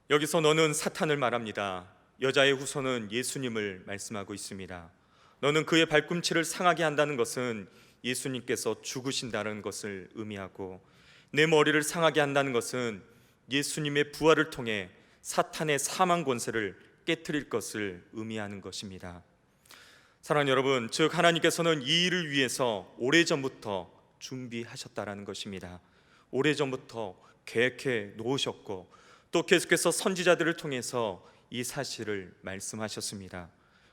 Speaker 1: 여기서 너는 사탄을 말합니다. 여자의 후손은 예수님을 말씀하고 있습니다. 너는 그의 발꿈치를 상하게 한다는 것은 예수님께서 죽으신다는 것을 의미하고, 내 머리를 상하게 한다는 것은 예수님의 부활을 통해 사탄의 사망 권세를 깨트릴 것을 의미하는 것입니다. 사랑하는 여러분, 즉 하나님께서는 이 일을 위해서 오래전부터 준비하셨다라는 것입니다. 오래전부터 계획해 놓으셨고, 또 계속해서 선지자들을 통해서 이 사실을 말씀하셨습니다.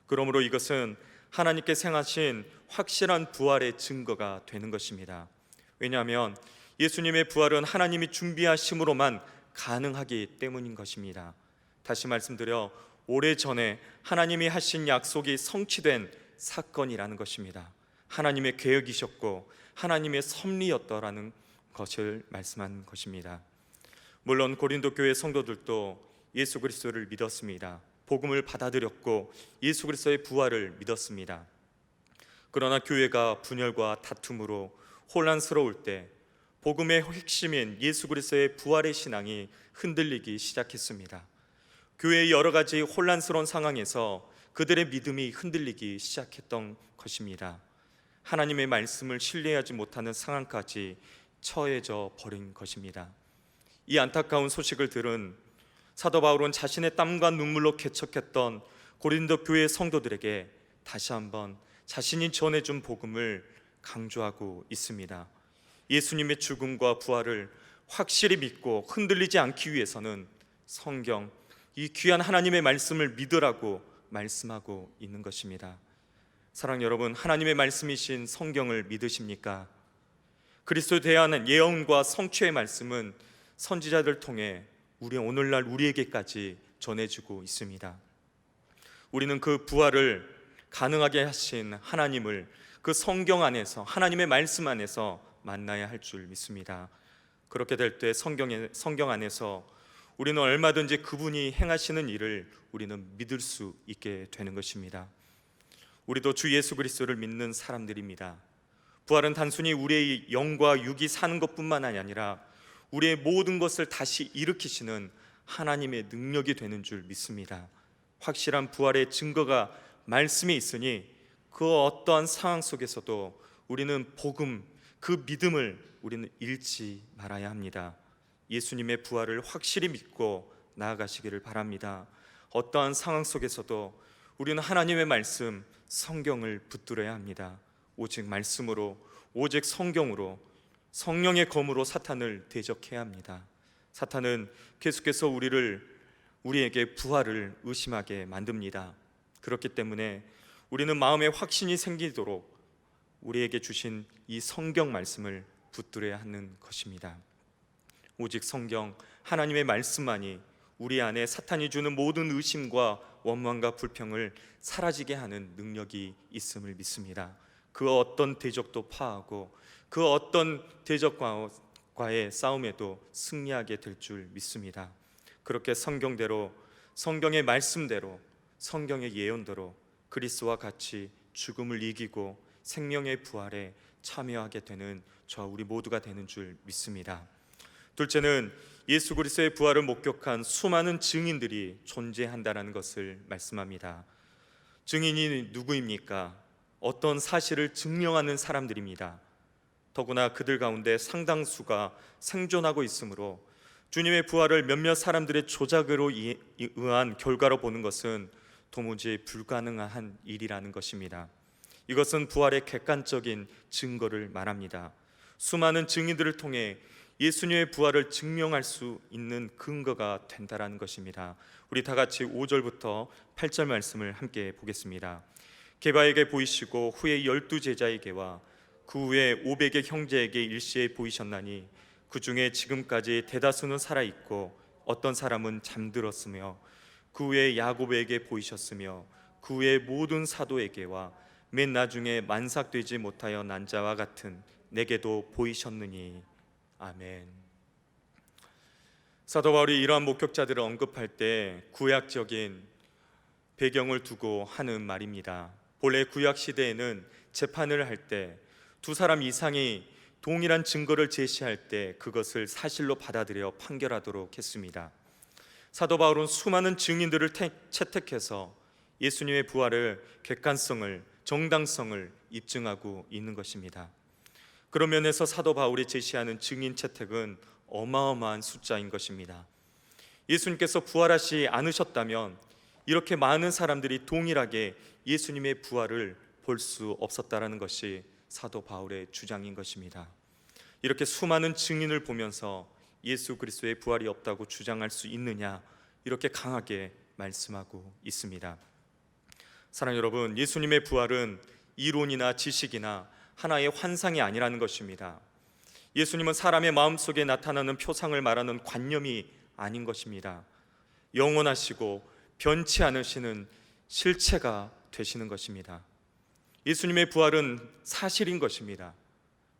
Speaker 1: 그러므로 이것은 하나님께 행하신 확실한 부활의 증거가 되는 것입니다. 왜냐하면 예수님의 부활은 하나님이 준비하심으로만 가능하기 때문인 것입니다. 다시 말씀드려 오래전에 하나님이 하신 약속이 성취된 사건이라는 것입니다. 하나님의 계획이셨고 하나님의 섭리였다라는 것을 말씀한 것입니다. 물론 고린도 교회 성도들도 예수 그리스도를 믿었습니다. 복음을 받아들였고 예수 그리스도의 부활을 믿었습니다. 그러나 교회가 분열과 다툼으로 혼란스러울 때 복음의 핵심인 예수 그리스도의 부활의 신앙이 흔들리기 시작했습니다. 교회의 여러 가지 혼란스러운 상황에서 그들의 믿음이 흔들리기 시작했던 것입니다. 하나님의 말씀을 신뢰하지 못하는 상황까지 처해져 버린 것입니다. 이 안타까운 소식을 들은 사도 바울은 자신의 땀과 눈물로 개척했던 고린도 교회 성도들에게 다시 한번 자신이 전해준 복음을 강조하고 있습니다. 예수님의 죽음과 부활을 확실히 믿고 흔들리지 않기 위해서는 성경, 이 귀한 하나님의 말씀을 믿으라고 말씀하고 있는 것입니다. 사랑하는 여러분, 하나님의 말씀이신 성경을 믿으십니까? 그리스도에 대한 예언과 성취의 말씀은 선지자들 통해 오늘날 우리에게까지 전해지고 있습니다. 우리는 그 부활을 가능하게 하신 하나님을 그 성경 안에서, 하나님의 말씀 안에서 만나야 할 줄 믿습니다. 그렇게 될 때 성경 안에서 우리는 얼마든지 그분이 행하시는 일을 우리는 믿을 수 있게 되는 것입니다. 우리도 주 예수 그리스도를 믿는 사람들입니다. 부활은 단순히 우리의 영과 육이 사는 것뿐만 아니라 우리의 모든 것을 다시 일으키시는 하나님의 능력이 되는 줄 믿습니다. 확실한 부활의 증거가 말씀에 있으니 그 어떠한 상황 속에서도 우리는 복음, 그 믿음을 우리는 잃지 말아야 합니다. 예수님의 부활을 확실히 믿고 나아가시기를 바랍니다. 어떠한 상황 속에서도 우리는 하나님의 말씀, 성경을 붙들어야 합니다. 오직 말씀으로, 오직 성경으로, 성령의 검으로 사탄을 대적해야 합니다. 사탄은 계속해서 우리에게 부활을 의심하게 만듭니다. 그렇기 때문에 우리는 마음에 확신이 생기도록 우리에게 주신 이 성경 말씀을 붙들어야 하는 것입니다. 오직 성경, 하나님의 말씀만이 우리 안에 사탄이 주는 모든 의심과 원망과 불평을 사라지게 하는 능력이 있음을 믿습니다. 그 어떤 대적도 파하고 그 어떤 대적과의 싸움에도 승리하게 될 줄 믿습니다. 그렇게 성경대로, 성경의 말씀대로, 성경의 예언대로 그리스도와 같이 죽음을 이기고 생명의 부활에 참여하게 되는 저와 우리 모두가 되는 줄 믿습니다. 둘째는 예수 그리스도의 부활을 목격한 수많은 증인들이 존재한다는 것을 말씀합니다. 증인이 누구입니까? 어떤 사실을 증명하는 사람들입니다. 더구나 그들 가운데 상당수가 생존하고 있으므로 주님의 부활을 몇몇 사람들의 조작으로 의한 결과로 보는 것은 도무지 불가능한 일이라는 것입니다. 이것은 부활의 객관적인 증거를 말합니다. 수많은 증인들을 통해 예수님의 부활을 증명할 수 있는 근거가 된다라는 것입니다. 우리 다 같이 5절부터 8절 말씀을 함께 보겠습니다. 게바에게 보이시고 후에 12 제자에게와 그 후에 500의 형제에게 일시에 보이셨나니 그 중에 지금까지 대다수는 살아있고 어떤 사람은 잠들었으며 그 후에 야고보에게 보이셨으며 그 후에 모든 사도에게와 맨 나중에 만삭되지 못하여 난 자와 같은 내게도 보이셨느니. 아멘. 사도 바울이 이러한 목격자들을 언급할 때 구약적인 배경을 두고 하는 말입니다. 본래 구약 시대에는 재판을 할 때 두 사람 이상이 동일한 증거를 제시할 때 그것을 사실로 받아들여 판결하도록 했습니다. 사도 바울은 수많은 증인들을 채택해서 예수님의 부활을 객관성을, 정당성을 입증하고 있는 것입니다. 그런 면에서 사도 바울이 제시하는 증인 채택은 어마어마한 숫자인 것입니다. 예수님께서 부활하지 않으셨다면 이렇게 많은 사람들이 동일하게 예수님의 부활을 볼 수 없었다라는 것이 사도 바울의 주장인 것입니다. 이렇게 수많은 증인을 보면서 예수 그리스도의 부활이 없다고 주장할 수 있느냐, 이렇게 강하게 말씀하고 있습니다. 사랑하는 여러분, 예수님의 부활은 이론이나 지식이나 하나의 환상이 아니라는 것입니다. 예수님은 사람의 마음속에 나타나는 표상을 말하는 관념이 아닌 것입니다. 영원하시고 변치 않으시는 실체가 되시는 것입니다. 예수님의 부활은 사실인 것입니다.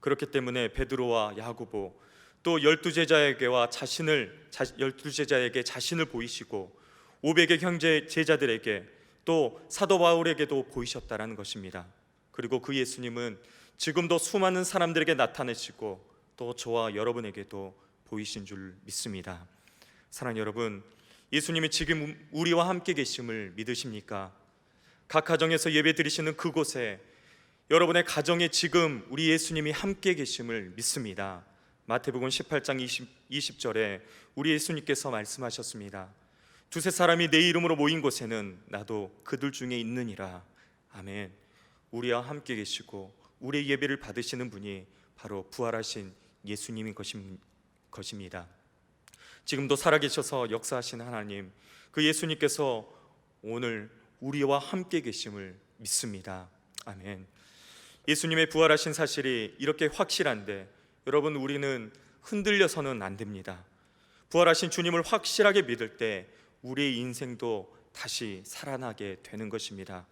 Speaker 1: 그렇기 때문에 베드로와 야고보 또 12 제자에게와 12 제자에게 자신을 보이시고 500의 형제 제자들에게 또 사도 바울에게도 보이셨다라는 것입니다. 그리고 그 예수님은 지금도 수많은 사람들에게 나타내시고 또 저와 여러분에게도 보이신 줄 믿습니다. 사랑하는 여러분, 예수님이 지금 우리와 함께 계심을 믿으십니까? 각 가정에서 예배 드리시는 그곳에 여러분의 가정에 지금 우리 예수님이 함께 계심을 믿습니다. 마태복음 18장 20절에 우리 예수님께서 말씀하셨습니다. 두세 사람이 내 이름으로 모인 곳에는 나도 그들 중에 있느니라. 아멘. 우리와 함께 계시고 우리의 예배를 받으시는 분이 바로 부활하신 예수님인 것입니다. 지금도 살아계셔서 역사하시는 하나님, 그 예수님께서 오늘 우리와 함께 계심을 믿습니다. 아멘. 예수님의 부활하신 사실이 이렇게 확실한데 여러분, 우리는 흔들려서는 안 됩니다. 부활하신 주님을 확실하게 믿을 때 우리의 인생도 다시 살아나게 되는 것입니다.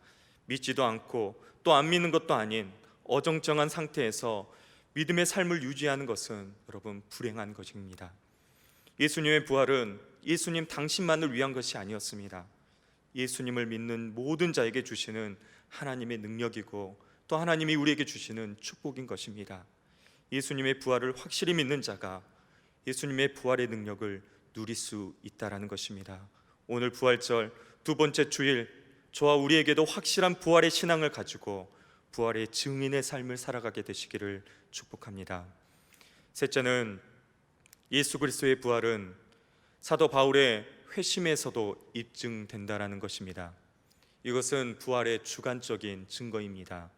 Speaker 1: 믿지도 않고 또 안 믿는 것도 아닌 어정쩡한 상태에서 믿음의 삶을 유지하는 것은 여러분 불행한 것입니다. 예수님의 부활은 예수님 당신만을 위한 것이 아니었습니다. 예수님을 믿는 모든 자에게 주시는 하나님의 능력이고 또 하나님이 우리에게 주시는 축복인 것입니다. 예수님의 부활을 확실히 믿는 자가 예수님의 부활의 능력을 누릴 수 있다라는 것입니다. 오늘 부활절 두 번째 주일, 저와 우리에게도 확실한 부활의 신앙을 가지고 부활의 증인의 삶을 살아가게 되시기를 축복합니다. 셋째는 예수 그리스도의 부활은 사도 바울의 회심에서도 입증된다라는 것입니다. 이것은 부활의 주관적인 증거입니다.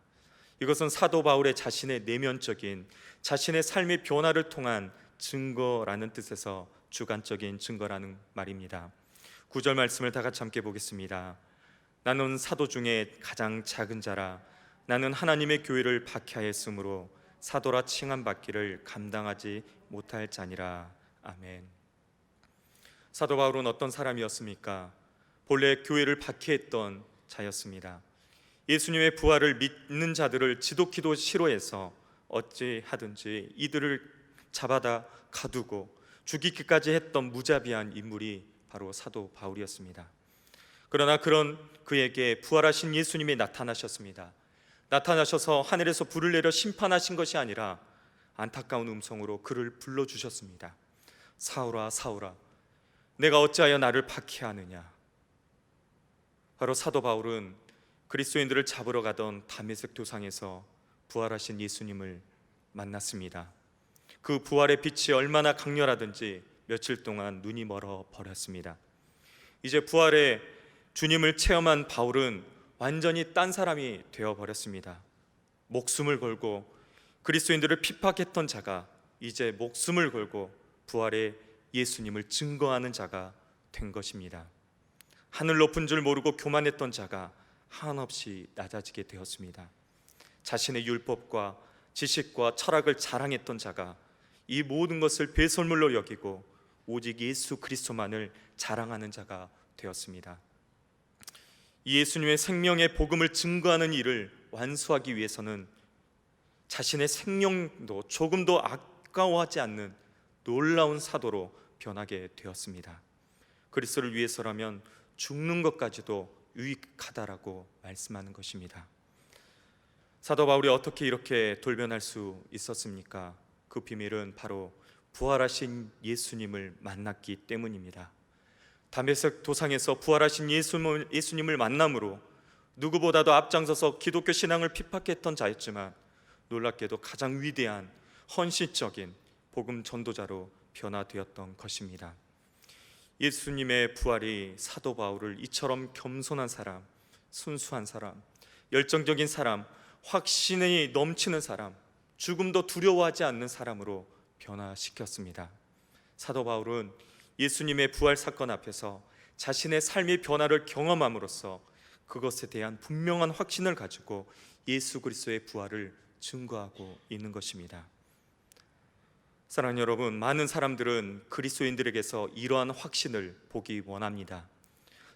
Speaker 1: 이것은 사도 바울의 자신의 내면적인 자신의 삶의 변화를 통한 증거라는 뜻에서 주관적인 증거라는 말입니다. 9절 말씀을 다 같이 함께 보겠습니다. 나는 사도 중에 가장 작은 자라. 나는 하나님의 교회를 박해하였으므로 사도라 칭함받기를 감당하지 못할 자니라. 아멘. 사도 바울은 어떤 사람이었습니까? 본래 교회를 박해했던 자였습니다. 예수님의 부활을 믿는 자들을 지독히도 싫어해서 어찌하든지 이들을 잡아다 가두고 죽이기까지 했던 무자비한 인물이 바로 사도 바울이었습니다. 그러나 그런 그에게 부활하신 예수님이 나타나셨습니다. 나타나셔서 하늘에서 불을 내려 심판하신 것이 아니라 안타까운 음성으로 그를 불러주셨습니다. 사울아 사울아, 내가 어찌하여 나를 박해하느냐. 바로 사도 바울은 그리스도인들을 잡으러 가던 다메섹 도상에서 부활하신 예수님을 만났습니다. 그 부활의 빛이 얼마나 강렬하든지 며칠 동안 눈이 멀어 버렸습니다. 이제 부활의 주님을 체험한 바울은 완전히 딴 사람이 되어버렸습니다. 목숨을 걸고 그리스도인들을 핍박했던 자가 이제 목숨을 걸고 부활의 예수님을 증거하는 자가 된 것입니다. 하늘 높은 줄 모르고 교만했던 자가 한없이 낮아지게 되었습니다. 자신의 율법과 지식과 철학을 자랑했던 자가 이 모든 것을 배설물로 여기고 오직 예수 그리스도만을 자랑하는 자가 되었습니다. 이 예수님의 생명의 복음을 증거하는 일을 완수하기 위해서는 자신의 생명도 조금도 아까워하지 않는 놀라운 사도로 변하게 되었습니다. 그리스도를 위해서라면 죽는 것까지도 유익하다라고 말씀하는 것입니다. 사도 바울이 어떻게 이렇게 돌변할 수 있었습니까? 그 비밀은 바로 부활하신 예수님을 만났기 때문입니다. 다메섹 도상에서 부활하신 예수님을 만남으로 누구보다도 앞장서서 기독교 신앙을 핍박했던 자였지만 놀랍게도 가장 위대한 헌신적인 복음 전도자로 변화되었던 것입니다. 예수님의 부활이 사도 바울을 이처럼 겸손한 사람, 순수한 사람, 열정적인 사람, 확신이 넘치는 사람, 죽음도 두려워하지 않는 사람으로 변화시켰습니다. 사도 바울은 예수님의 부활 사건 앞에서 자신의 삶의 변화를 경험함으로써 그것에 대한 분명한 확신을 가지고 예수 그리스도의 부활을 증거하고 있는 것입니다. 사랑하는 여러분, 많은 사람들은 그리스도인들에게서 이러한 확신을 보기 원합니다.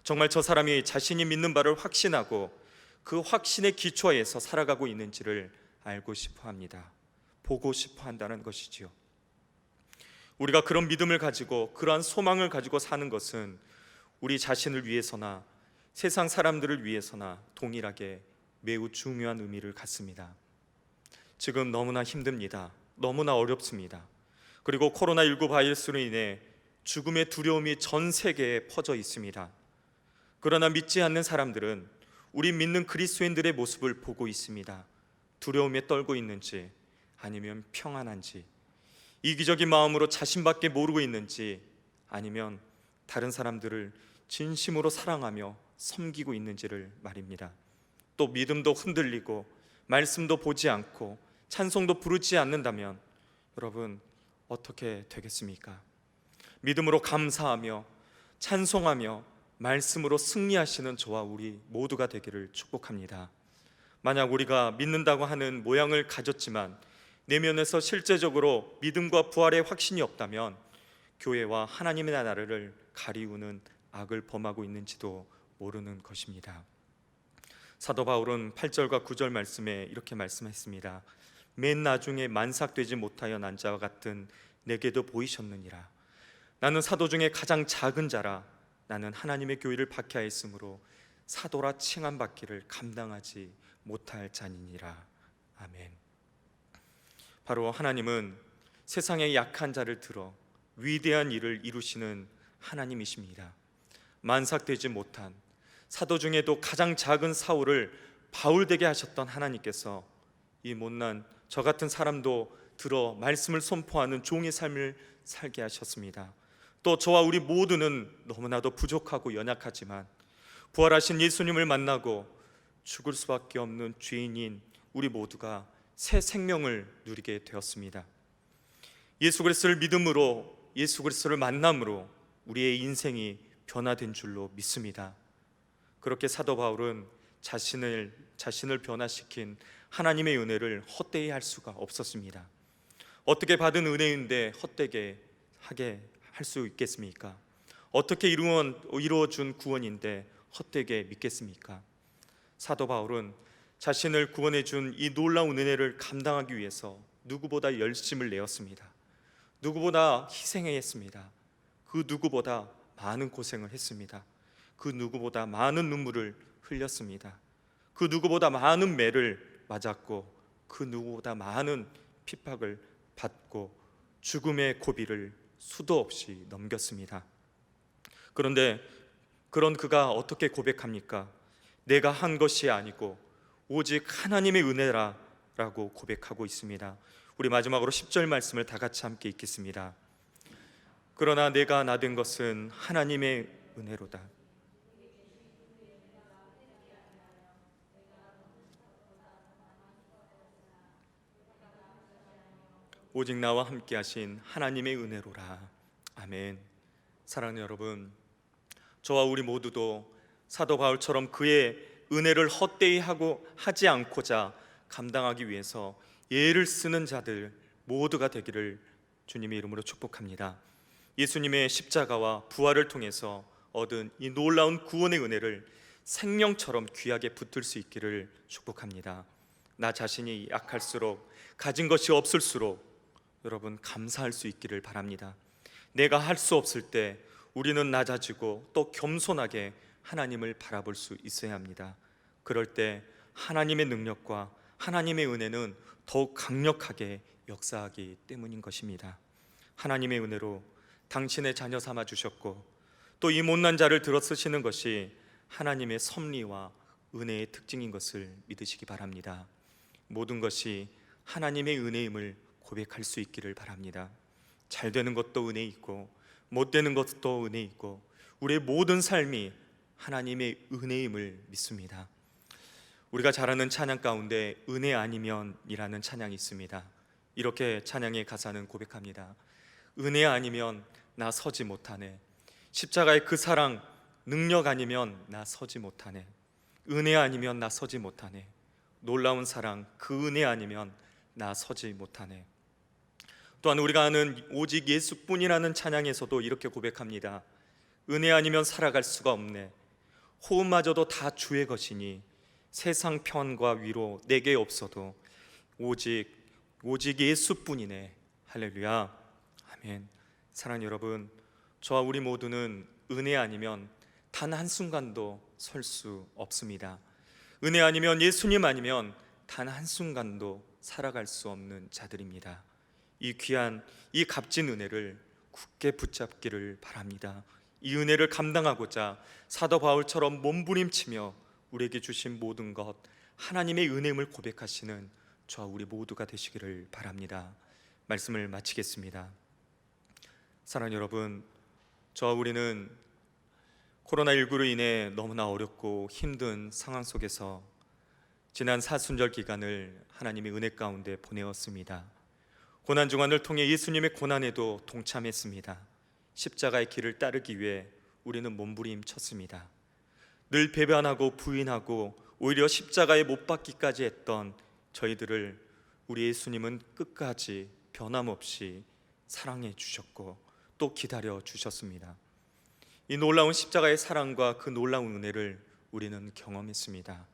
Speaker 1: 정말 저 사람이 자신이 믿는 바를 확신하고 그 확신의 기초에서 살아가고 있는지를 알고 싶어 합니다. 보고 싶어 한다는 것이지요. 우리가 그런 믿음을 가지고 그러한 소망을 가지고 사는 것은 우리 자신을 위해서나 세상 사람들을 위해서나 동일하게 매우 중요한 의미를 갖습니다. 지금 너무나 힘듭니다. 너무나 어렵습니다. 그리고 코로나19 바이러스로 인해 죽음의 두려움이 전 세계에 퍼져 있습니다. 그러나 믿지 않는 사람들은 우리 믿는 그리스도인들의 모습을 보고 있습니다. 두려움에 떨고 있는지 아니면 평안한지, 이기적인 마음으로 자신밖에 모르고 있는지 아니면 다른 사람들을 진심으로 사랑하며 섬기고 있는지를 말입니다. 또 믿음도 흔들리고 말씀도 보지 않고 찬송도 부르지 않는다면 여러분 어떻게 되겠습니까? 믿음으로 감사하며 찬송하며 말씀으로 승리하시는 저와 우리 모두가 되기를 축복합니다. 만약 우리가 믿는다고 하는 모양을 가졌지만 내면에서 실제적으로 믿음과 부활의 확신이 없다면 교회와 하나님의 나라를 가리우는 악을 범하고 있는지도 모르는 것입니다. 사도 바울은 8절과 9절 말씀에 이렇게 말씀했습니다. 맨 나중에 만삭되지 못하여 난 자와 같은 내게도 보이셨느니라. 나는 사도 중에 가장 작은 자라. 나는 하나님의 교회를 박해하였으므로 사도라 칭함받기를 감당하지 못할 자니니라. 아멘. 바로 하나님은 세상의 약한 자를 들어 위대한 일을 이루시는 하나님이십니다. 만삭되지 못한 사도 중에도 가장 작은 사울을 바울 되게 하셨던 하나님께서 이 못난 저 같은 사람도 들어 말씀을 선포하는 종의 삶을 살게 하셨습니다. 또 저와 우리 모두는 너무나도 부족하고 연약하지만 부활하신 예수님을 만나고 죽을 수밖에 없는 죄인인 우리 모두가 새 생명을 누리게 되었습니다. 예수 그리스도를 믿음으로, 예수 그리스도를 만남으로 우리의 인생이 변화된 줄로 믿습니다. 그렇게 사도 바울은 자신을 변화시킨 하나님의 은혜를 헛되이 할 수가 없었습니다. 어떻게 받은 은혜인데 헛되게 하게 할 수 있겠습니까? 어떻게 이루어준 구원인데 헛되게 믿겠습니까? 사도 바울은 자신을 구원해 준 이 놀라운 은혜를 감당하기 위해서 누구보다 열심을 내었습니다. 누구보다 희생했습니다. 그 누구보다 많은 고생을 했습니다. 그 누구보다 많은 눈물을 흘렸습니다. 그 누구보다 많은 매를 맞았고 그 누구보다 많은 핍박을 받고 죽음의 고비를 수도 없이 넘겼습니다. 그런데 그런 그가 어떻게 고백합니까? 내가 한 것이 아니고 오직 하나님의 은혜라 라고 고백하고 있습니다. 우리 마지막으로 10절 말씀을 다 같이 함께 읽겠습니다. 그러나 내가 나된 것은 하나님의 은혜로다. 오직 나와 함께 하신 하나님의 은혜로라. 아멘. 사랑하는 여러분, 저와 우리 모두도 사도 바울처럼 그의 은혜를 헛되이 하지 않고자 감당하기 위해서 예를 쓰는 자들 모두가 되기를 주님의 이름으로 축복합니다. 예수님의 십자가와 부활을 통해서 얻은 이 놀라운 구원의 은혜를 생명처럼 귀하게 붙들 수 있기를 축복합니다. 나 자신이 약할수록, 가진 것이 없을수록 여러분 감사할 수 있기를 바랍니다. 내가 할 수 없을 때 우리는 낮아지고 또 겸손하게 하나님을 바라볼 수 있어야 합니다. 그럴 때 하나님의 능력과 하나님의 은혜는 더욱 강력하게 역사하기 때문인 것입니다. 하나님의 은혜로 당신의 자녀 삼아 주셨고 또 이 못난 자를 들어 쓰시는 것이 하나님의 섭리와 은혜의 특징인 것을 믿으시기 바랍니다. 모든 것이 하나님의 은혜임을 고백할 수 있기를 바랍니다. 잘 되는 것도 은혜 있고 못 되는 것도 은혜 있고 우리의 모든 삶이 하나님의 은혜임을 믿습니다. 우리가 잘 아는 찬양 가운데 은혜 아니면이라는 찬양이 있습니다. 이렇게 찬양의 가사는 고백합니다. 은혜 아니면 나 서지 못하네. 십자가의 그 사랑 능력 아니면 나 서지 못하네. 은혜 아니면 나 서지 못하네. 놀라운 사랑 그 은혜 아니면 나 서지 못하네. 또한 우리가 아는 오직 예수뿐이라는 찬양에서도 이렇게 고백합니다. 은혜 아니면 살아갈 수가 없네. 호흡마저도 다 주의 것이니 세상 편과 위로 내게 없어도 오직 예수뿐이네. 할렐루야. 아멘. 사랑하는 여러분, 저와 우리 모두는 은혜 아니면 단 한순간도 설 수 없습니다. 은혜 아니면 예수님 아니면 단 한순간도 살아갈 수 없는 자들입니다. 이 귀한 이 값진 은혜를 굳게 붙잡기를 바랍니다. 이 은혜를 감당하고자 사도 바울처럼 몸부림치며 우리에게 주신 모든 것 하나님의 은혜임을 고백하시는 저와 우리 모두가 되시기를 바랍니다. 말씀을 마치겠습니다. 사랑하는 여러분, 저와 우리는 코로나19로 인해 너무나 어렵고 힘든 상황 속에서 지난 사순절 기간을 하나님의 은혜 가운데 보내었습니다. 고난중환을 통해 예수님의 고난에도 동참했습니다. 십자가의 길을 따르기 위해 우리는 몸부림쳤습니다. 늘 배반하고 부인하고 오히려 십자가에 못 박기까지 했던 저희들을 우리 예수님은 끝까지 변함없이 사랑해 주셨고 또 기다려 주셨습니다. 이 놀라운 십자가의 사랑과 그 놀라운 은혜를 우리는 경험했습니다.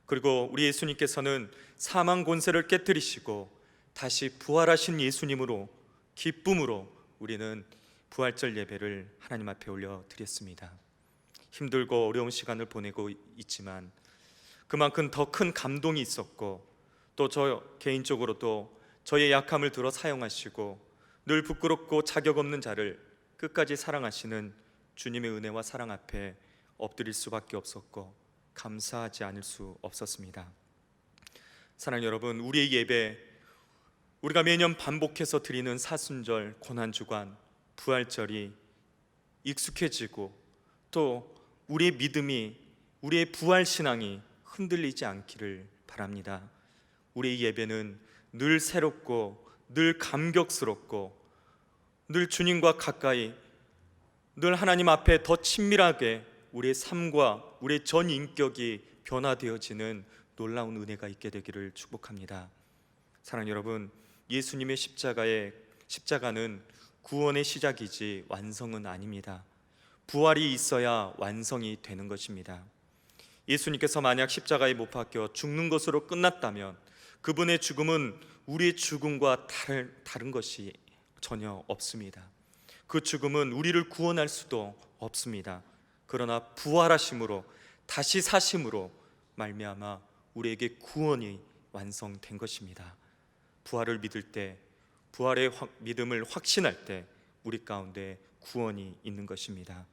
Speaker 1: 그리고 우리 예수님께서는 사망 권세를 깨뜨리시고 다시 부활하신 예수님으로 기쁨으로 우리는 부활절 예배를 하나님 앞에 올려드렸습니다. 힘들고 어려운 시간을 보내고 있지만 그만큼 더 큰 감동이 있었고 또 저 개인적으로도 저의 약함을 들어 사용하시고 늘 부끄럽고 자격 없는 자를 끝까지 사랑하시는 주님의 은혜와 사랑 앞에 엎드릴 수밖에 없었고 감사하지 않을 수 없었습니다. 사랑하는 여러분, 우리의 예배, 우리가 매년 반복해서 드리는 사순절, 고난주간, 부활절이 익숙해지고 또 우리의 믿음이, 우리의 부활신앙이 흔들리지 않기를 바랍니다. 우리의 예배는 늘 새롭고 늘 감격스럽고 늘 주님과 가까이, 늘 하나님 앞에 더 친밀하게 우리의 삶과 우리의 전 인격이 변화되어지는 놀라운 은혜가 있게 되기를 축복합니다. 사랑하는 여러분, 예수님의 십자가는 구원의 시작이지 완성은 아닙니다. 부활이 있어야 완성이 되는 것입니다. 예수님께서 만약 십자가에 못 박혀 죽는 것으로 끝났다면 그분의 죽음은 우리의 죽음과 다른 것이 전혀 없습니다. 그 죽음은 우리를 구원할 수도 없습니다. 그러나 부활하심으로, 다시 사심으로 말미암아 우리에게 구원이 완성된 것입니다. 부활을 믿을 때, 부활의 믿음을 확신할 때 우리 가운데 구원이 있는 것입니다.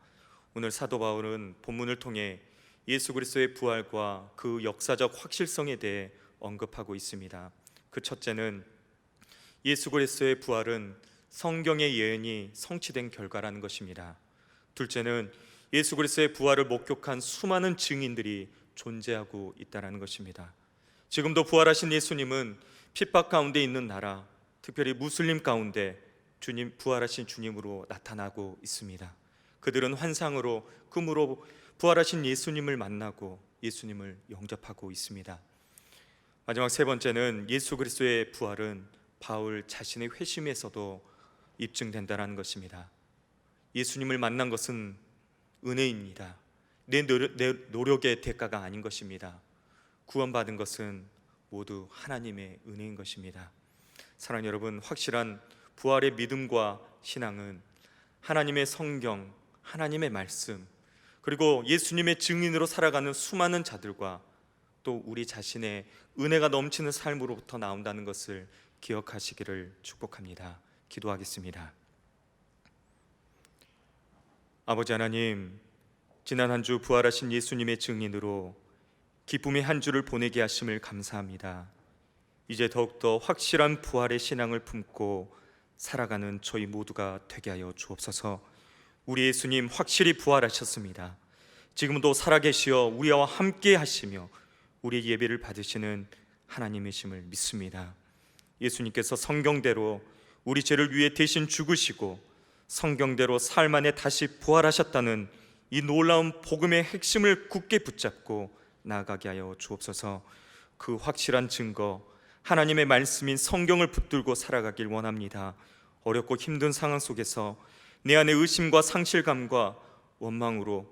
Speaker 1: 오늘 사도 바울은 본문을 통해 예수 그리스도의 부활과 그 역사적 확실성에 대해 언급하고 있습니다. 그 첫째는 예수 그리스도의 부활은 성경의 예언이 성취된 결과라는 것입니다. 둘째는 예수 그리스도의 부활을 목격한 수많은 증인들이 존재하고 있다는 것입니다. 지금도 부활하신 예수님은 핍박 가운데 있는 나라, 특별히 무슬림 가운데 주님, 부활하신 주님으로 나타나고 있습니다. 그들은 환상으로, 꿈으로 부활하신 예수님을 만나고 예수님을 영접하고 있습니다. 마지막 세 번째는 예수 그리스도의 부활은 바울 자신의 회심에서도 입증된다는 것입니다. 예수님을 만난 것은 은혜입니다. 내 노력의 대가가 아닌 것입니다. 구원받은 것은 모두 하나님의 은혜인 것입니다. 사랑하는 여러분, 확실한 부활의 믿음과 신앙은 하나님의 성경, 하나님의 말씀, 그리고 예수님의 증인으로 살아가는 수많은 자들과 또 우리 자신의 은혜가 넘치는 삶으로부터 나온다는 것을 기억하시기를 축복합니다. 기도하겠습니다. 아버지 하나님, 지난 한 주 부활하신 예수님의 증인으로 기쁨의 한 주를 보내게 하심을 감사합니다. 이제 더욱더 확실한 부활의 신앙을 품고 살아가는 저희 모두가 되게 하여 주옵소서. 우리 예수님 확실히 부활하셨습니다. 지금도 살아계시어 우리와 함께 하시며 우리의 예배를 받으시는 하나님이심을 믿습니다. 예수님께서 성경대로 우리 죄를 위해 대신 죽으시고 성경대로 삶 안에 다시 부활하셨다는 이 놀라운 복음의 핵심을 굳게 붙잡고 나아가게 하여 주옵소서. 그 확실한 증거, 하나님의 말씀인 성경을 붙들고 살아가길 원합니다. 어렵고 힘든 상황 속에서 내 안에 의심과 상실감과 원망으로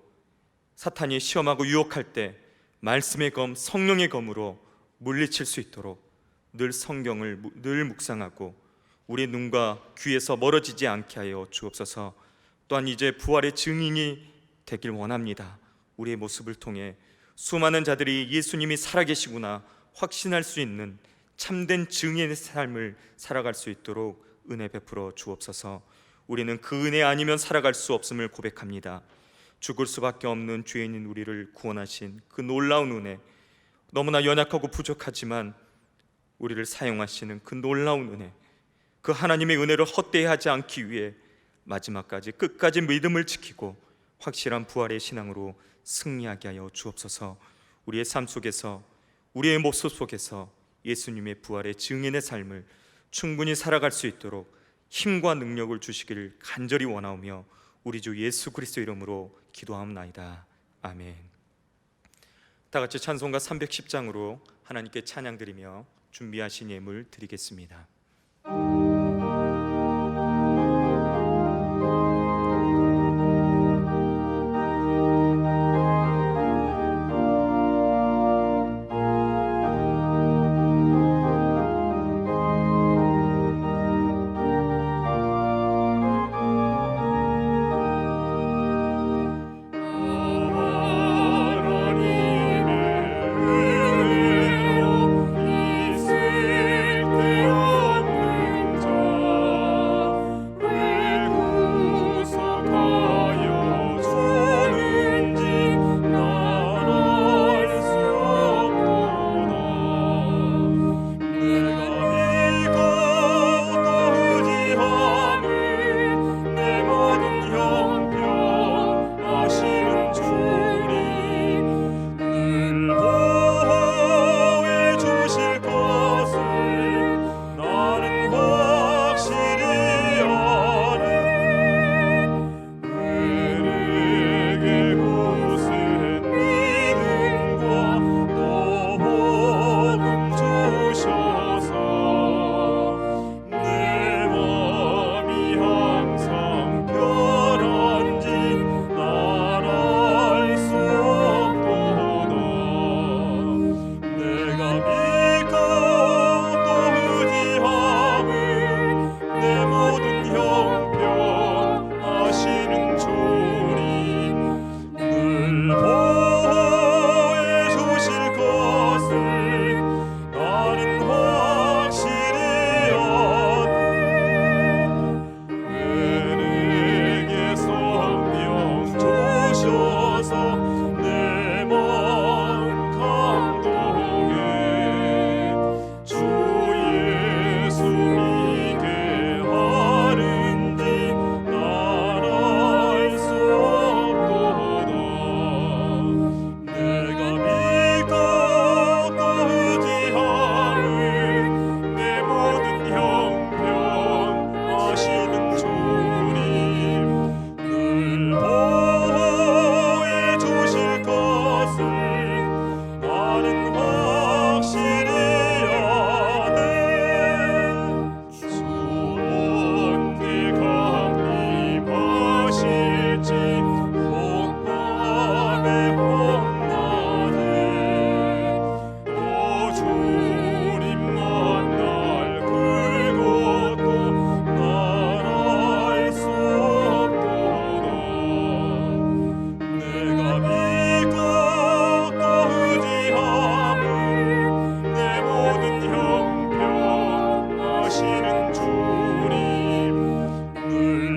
Speaker 1: 사탄이 시험하고 유혹할 때 말씀의 검, 성령의 검으로 물리칠 수 있도록 늘 성경을 늘 묵상하고 우리의 눈과 귀에서 멀어지지 않게 하여 주옵소서. 또한 이제 부활의 증인이 되길 원합니다. 우리의 모습을 통해 수많은 자들이 예수님이 살아계시구나 확신할 수 있는 참된 증인의 삶을 살아갈 수 있도록 은혜 베풀어 주옵소서. 우리는 그 은혜 아니면 살아갈 수 없음을 고백합니다. 죽을 수밖에 없는 죄인인 우리를 구원하신 그 놀라운 은혜, 너무나 연약하고 부족하지만 우리를 사용하시는 그 놀라운 은혜, 그 하나님의 은혜를 헛되이 하지 않기 위해 마지막까지 끝까지 믿음을 지키고 확실한 부활의 신앙으로 승리하게 하여 주옵소서. 우리의 삶 속에서, 우리의 모습 속에서 예수님의 부활의 증인의 삶을 충분히 살아갈 수 있도록 힘과 능력을 주시기를 간절히 원하오며 우리 주 예수 그리스도 이름으로 기도하옵나이다. 아멘. 다 같이 찬송가 310장으로 하나님께 찬양드리며 준비하신 예물 드리겠습니다.
Speaker 2: 하나님의 은혜로 있을 때요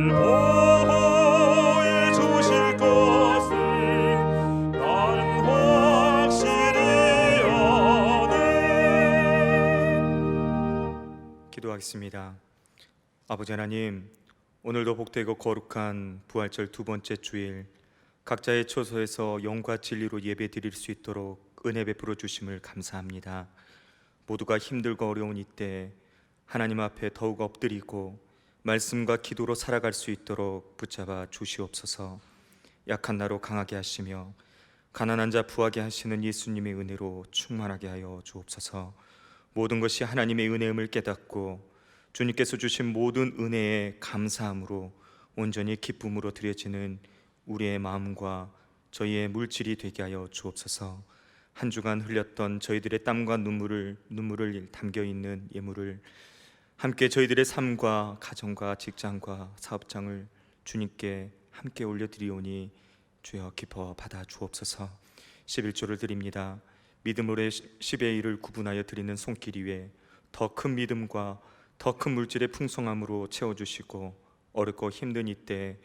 Speaker 2: 보호해 주실 것을 나는 확실히 아네.
Speaker 1: 기도하겠습니다. 아버지 하나님, 오늘도 복되고 거룩한 부활절 두 번째 주일, 각자의 처소에서 영과 진리로 예배 드릴 수 있도록 은혜 베풀어 주심을 감사합니다. 모두가 힘들고 어려운 이때 하나님 앞에 더욱 엎드리고 말씀과 기도로 살아갈 수 있도록 붙잡아 주시옵소서. 약한 나로 강하게 하시며 가난한 자 부하게 하시는 예수님의 은혜로 충만하게 하여 주옵소서. 모든 것이 하나님의 은혜임을 깨닫고 주님께서 주신 모든 은혜에 감사함으로 온전히 기쁨으로 드려지는 우리의 마음과 저희의 물질이 되게 하여 주옵소서. 한 주간 흘렸던 저희들의 땀과 눈물을 담겨 있는 예물을 함께 저희들의 삶과 가정과 직장과 사업장을 주님께 함께 올려드리오니 주여 기뻐 받아 주옵소서. 11조를 드립니다. 믿음으로 10의 1을 구분하여 드리는 손길 위에 더 큰 믿음과 더 큰 물질의 풍성함으로 채워주시고 어렵고 힘든 이때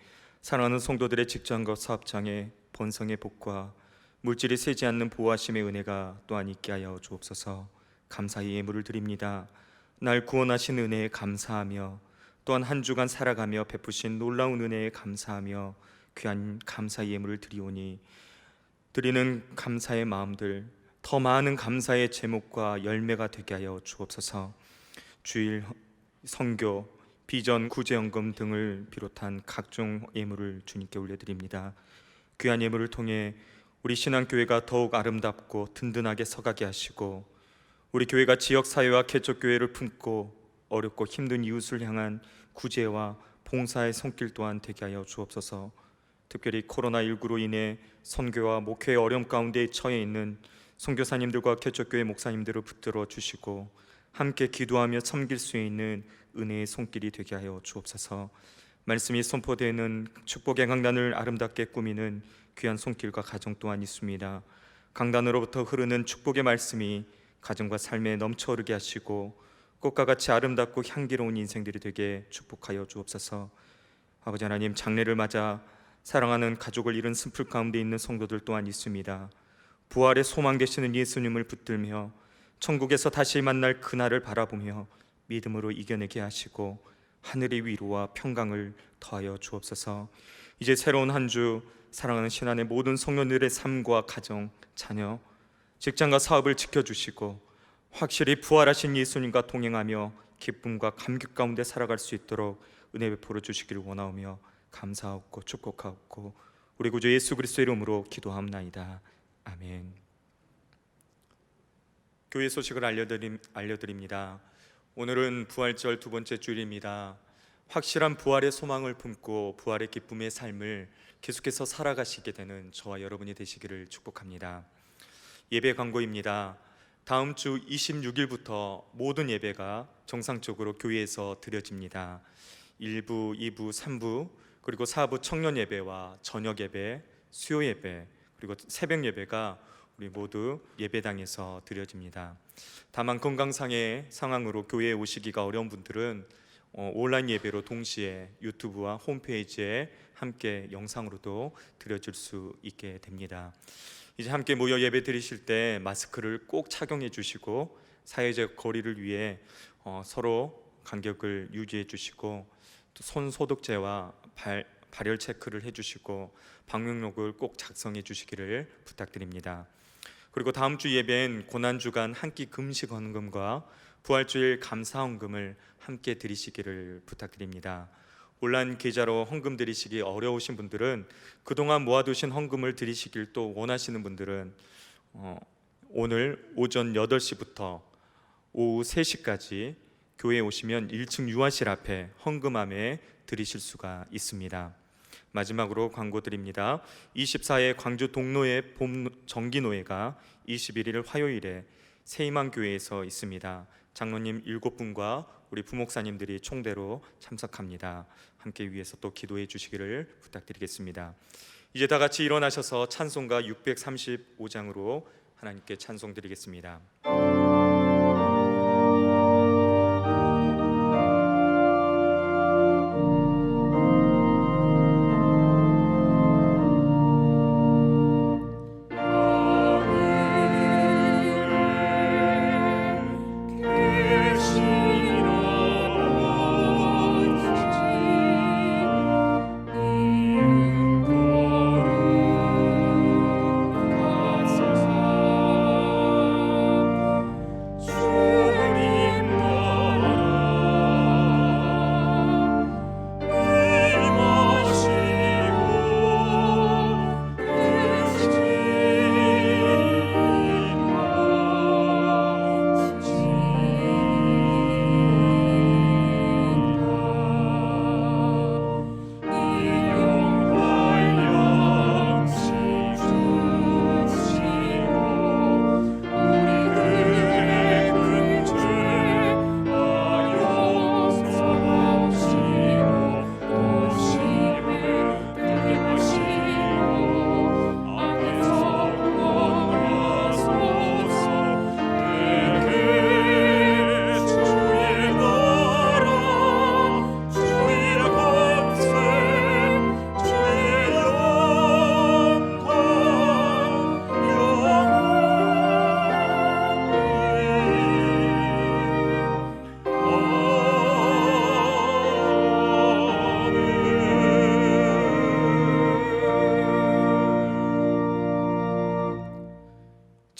Speaker 1: 사랑하는 성도들의 직장과 사업장에 번성의 복과 물질이 새지 않는 보호하심의 은혜가 또한 있게 하여 주옵소서. 감사의 예물을 드립니다. 날 구원하신 은혜에 감사하며 또한 한 주간 살아가며 베푸신 놀라운 은혜에 감사하며 귀한 감사의 예물을 드리오니 드리는 감사의 마음들 더 많은 감사의 제목과 열매가 되게 하여 주옵소서. 주일 선교, 비전, 구제연금 등을 비롯한 각종 예물을 주님께 올려드립니다. 귀한 예물을 통해 우리 신앙교회가 더욱 아름답고 든든하게 서가게 하시고 우리 교회가 지역사회와 개척교회를 품고 어렵고 힘든 이웃을 향한 구제와 봉사의 손길 또한 되게 하여 주옵소서. 특별히 코로나19로 인해 선교와 목회의 어려움 가운데 처해 있는 선교사님들과 개척교회 목사님들을 붙들어 주시고 함께 기도하며 섬길 수 있는 은혜의 손길이 되게 하여 주옵소서. 말씀이 선포되는 축복의 강단을 아름답게 꾸미는 귀한 손길과 가정 또한 있습니다. 강단으로부터 흐르는 축복의 말씀이 가정과 삶에 넘쳐 흐르게 하시고 꽃과 같이 아름답고 향기로운 인생들이 되게 축복하여 주옵소서. 아버지 하나님, 장례를 맞아 사랑하는 가족을 잃은 슬픔 가운데 있는 성도들 또한 있습니다. 부활의 소망 되시는 예수님을 붙들며 천국에서 다시 만날 그날을 바라보며 믿음으로 이겨내게 하시고 하늘의 위로와 평강을 더하여 주옵소서. 이제 새로운 한 주 사랑하는 신안의 모든 성도들의 삶과 가정, 자녀, 직장과 사업을 지켜주시고 확실히 부활하신 예수님과 동행하며 기쁨과 감격 가운데 살아갈 수 있도록 은혜 베풀어 주시기를 원하오며 감사하옵고 축복하옵고 우리 구주 예수 그리스도의 이름으로 기도하옵나이다. 아멘. 교회 소식을 알려드립니다. 오늘은 부활절 두 번째 주일입니다. 확실한 부활의 소망을 품고 부활의 기쁨의 삶을 계속해서 살아가시게 되는 저와 여러분이 되시기를 축복합니다. 예배 광고입니다. 다음 주 26일부터 모든 예배가 정상적으로 교회에서 드려집니다. 1부, 2부, 3부 그리고 4부 청년 예배와 저녁 예배, 수요 예배 그리고 새벽 예배가 우리 모두 예배당에서 드려집니다. 다만 건강상의 상황으로 교회에 오시기가 어려운 분들은 온라인 예배로 동시에 유튜브와 홈페이지에 함께 영상으로도 드려질 수 있게 됩니다. 이제 함께 모여 예배 드리실 때 마스크를 꼭 착용해 주시고 사회적 거리를 위해 서로 간격을 유지해 주시고 또 손 소독제와 발열 체크를 해주시고 방명록을 꼭 작성해 주시기를 부탁드립니다. 그리고 다음 주 예배엔 고난주간 한 끼 금식 헌금과 부활주일 감사 헌금을 함께 드리시기를 부탁드립니다. 온라인 계좌로 헌금 드리시기 어려우신 분들은 그동안 모아두신 헌금을 드리시길 또 원하시는 분들은 오늘 오전 8시부터 오후 3시까지 교회에 오시면 1층 유아실 앞에 헌금함에 드리실 수가 있습니다. 마지막으로 광고 드립니다. 24회 광주 동로의 봄 정기노회가 21일 화요일에 새희망교회에서 있습니다. 장로님 7분과 우리 부목사님들이 총대로 참석합니다. 함께 위해서 또 기도해 주시기를 부탁드리겠습니다. 이제 다 같이 일어나셔서 찬송가 635장으로 하나님께 찬송 드리겠습니다.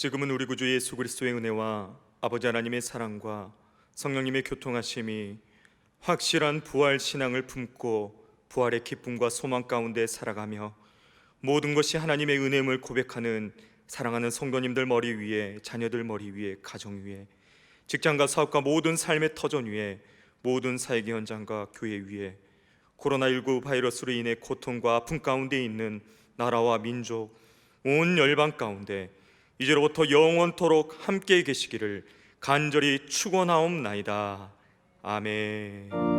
Speaker 1: 지금은 우리 구주 예수 그리스도의 은혜와 아버지 하나님의 사랑과 성령님의 교통하심이 확실한 부활 신앙을 품고 부활의 기쁨과 소망 가운데 살아가며 모든 것이 하나님의 은혜임을 고백하는 사랑하는 성도님들 머리 위에, 자녀들 머리 위에, 가정 위에, 직장과 사업과 모든 삶의 터전 위에, 모든 사역의 현장과 교회 위에, 코로나19 바이러스로 인해 고통과 아픔 가운데 있는 나라와 민족, 온 열방 가운데 이제로부터 영원토록 함께 계시기를 간절히 축원하옵나이다. 아멘.